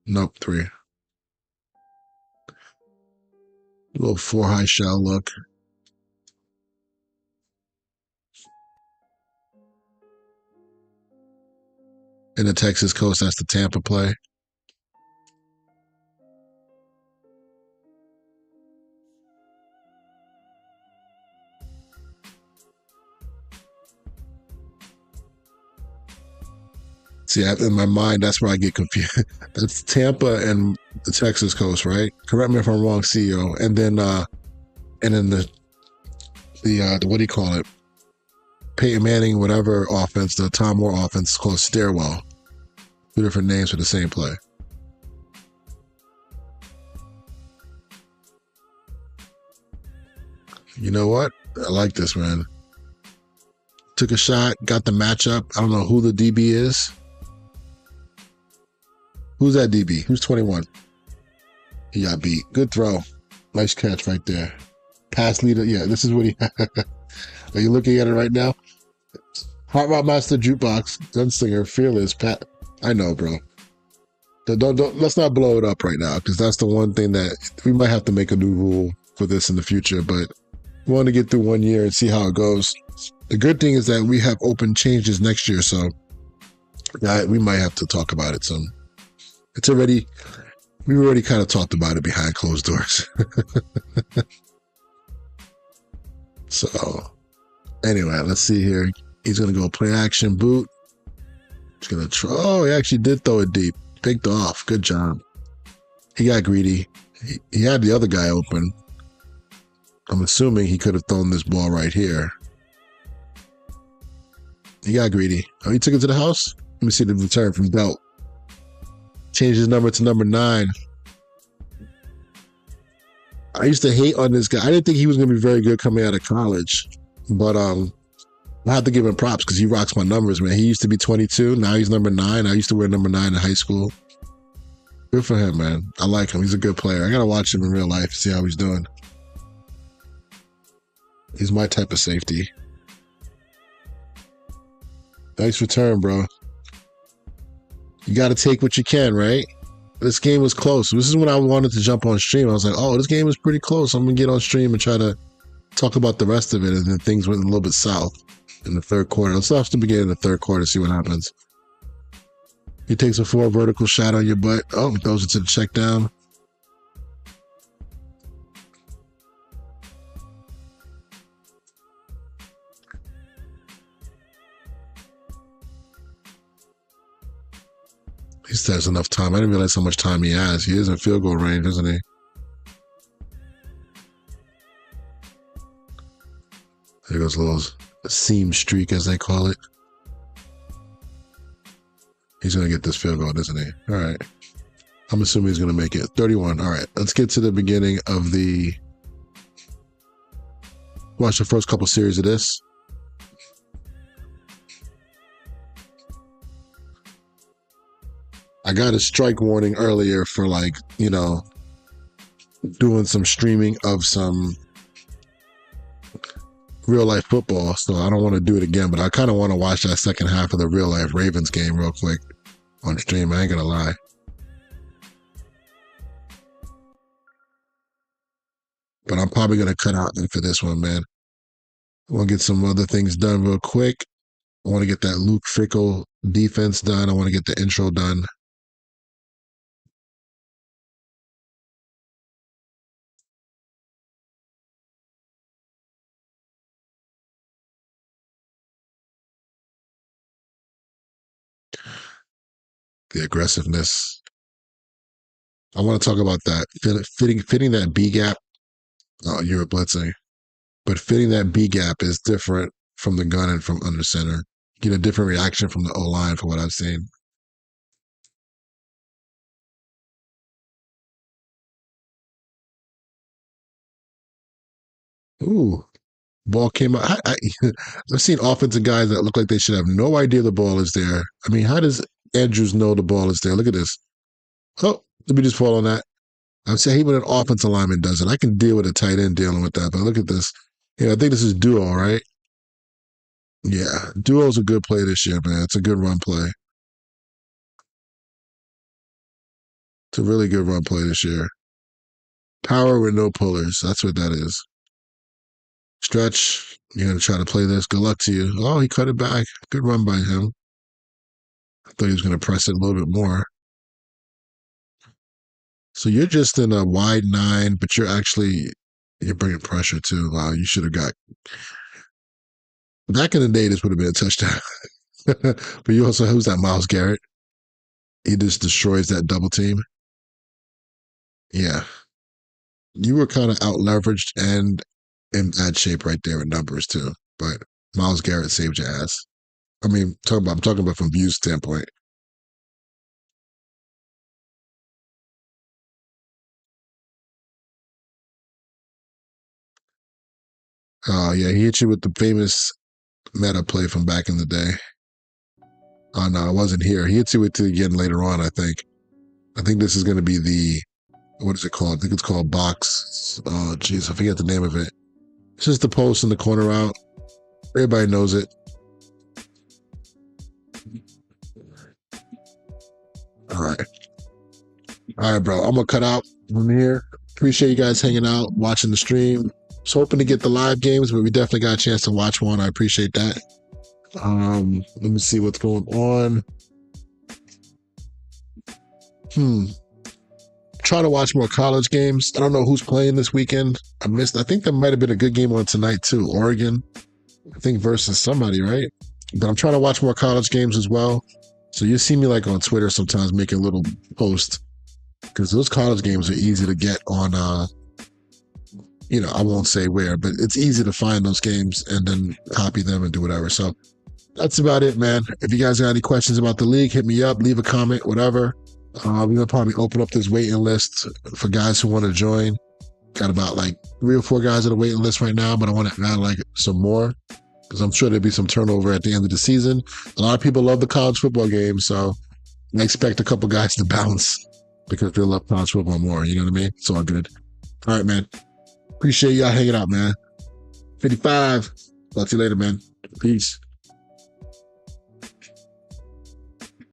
Nope, 3. A little 4-high shell look. In the Texas coast, that's the Tampa play. See, in my mind, that's where I get confused. That's Tampa and the Texas coast, right? Correct me if I'm wrong, CEO. And then the what do you call it? Peyton Manning, whatever offense, the Tom Moore offense is called Stairwell. 2 different names for the same play. You know what? I like this, man. Took a shot, got the matchup. I don't know who the DB is. Who's that DB? Who's 21? He got beat. Good throw. Nice catch right there. Pass leader. Yeah, this is what he Are you looking at it right now? Hot Rod Master Jukebox, Gunslinger, Fearless, Pat. I know, bro. Let's not blow it up right now, because that's the one thing that we might have to make a new rule for this in the future. But we want to get through 1 year and see how it goes. The good thing is that we have open changes next year, so we might have to talk about it soon. We already kind of talked about it behind closed doors. So, anyway, let's see here. He's going to go play action boot. He's going to try. Oh, he actually did throw it deep. Picked off. Good job. He got greedy. He had the other guy open. I'm assuming he could have thrown this ball right here. He got greedy. Oh, he took it to the house? Let me see the return from Delt. Changed his number to number 9. I used to hate on this guy. I didn't think he was going to be very good coming out of college. But I have to give him props because he rocks my numbers, man. He used to be 22. Now he's number 9. I used to wear number 9 in high school. Good for him, man. I like him. He's a good player. I got to watch him in real life to see how he's doing. He's my type of safety. Nice return, bro. You got to take what you can, right? This game was close. This is when I wanted to jump on stream. I was like, oh, this game is pretty close. I'm going to get on stream and try to talk about the rest of it. And then things went a little bit south in the third quarter. Let's watch the beginning of the third quarter, see what happens. He takes a 4 vertical shot on your butt. Oh, he throws it to the check down. He still has enough time. I didn't realize how much time he has. He is in field goal range, isn't he? There goes a little seam streak, as they call it. He's going to get this field goal, isn't he? All right. I'm assuming he's going to make it. 31. All right. Let's get to the beginning of the... Watch the first couple series of this. I got a strike warning earlier for, like, you know, doing some streaming of some real life football. So I don't want to do it again, but I kind of want to watch that second half of the real life Ravens game real quick on stream. I ain't going to lie. But I'm probably going to cut out for this one, man. I want to get some other things done real quick. I want to get that Luke Fickle defense done. I want to get the intro done. The aggressiveness. I want to talk about that. Fitting that B gap. Oh, you're blitzing. But fitting that B gap is different from the gun and from under center. Get a different reaction from the O-line for what I've seen. Ooh. Ball came out. I've seen offensive guys that look like they should have no idea the ball is there. I mean, how does Andrews know the ball is there? Look at this. Oh, let me just fall on that. I'm saying even an offensive lineman does it. I can deal with a tight end dealing with that, but look at this. Yeah, I think this is duo, right? Yeah, duo's a good play this year, man. It's a good run play. It's a really good run play this year. Power with no pullers. That's what that is. Stretch. You're going to try to play this. Good luck to you. Oh, he cut it back. Good run by him. I thought he was going to press it a little bit more. So you're just in a wide 9, but you're bringing pressure too. Wow, you should have got. Back in the day, this would have been a touchdown. But you also, who's that? Myles Garrett. He just destroys that double team. Yeah. You were kind of out leveraged and in bad shape right there in numbers too. But Myles Garrett saved your ass. I mean, I'm talking about from view standpoint. Yeah, he hit you with the famous meta play from back in the day. Oh, no, it wasn't here. He hits you with it again later on, I think. I think this is going to be the, what is it called? I think it's called box. Oh, jeez, I forget the name of it. It's just the post in the corner out. Everybody knows it. All right. All right, bro. I'm gonna cut out from here. Appreciate you guys hanging out, watching the stream. Was hoping to get the live games, but we definitely got a chance to watch one. I appreciate that. Let me see what's going on. Try to watch more college games. I don't know who's playing this weekend. I think there might have been a good game on tonight too. Oregon, I think, versus somebody, right? But I'm trying to watch more college games as well. So you see me like on Twitter sometimes making a little post, because those college games are easy to get on, I won't say where, but it's easy to find those games and then copy them and do whatever. So that's about it, man. If you guys got any questions about the league, hit me up, leave a comment, whatever. We're going to probably open up this waiting list for guys who want to join. Got about like 3 or 4 guys on the waiting list right now, but I want to add like some more, because I'm sure there'll be some turnover at the end of the season. A lot of people love the college football game, so I expect a couple guys to bounce because they love college football more. You know what I mean? It's all good. All right, man. Appreciate y'all hanging out, man. 55. Talk to you later, man. Peace.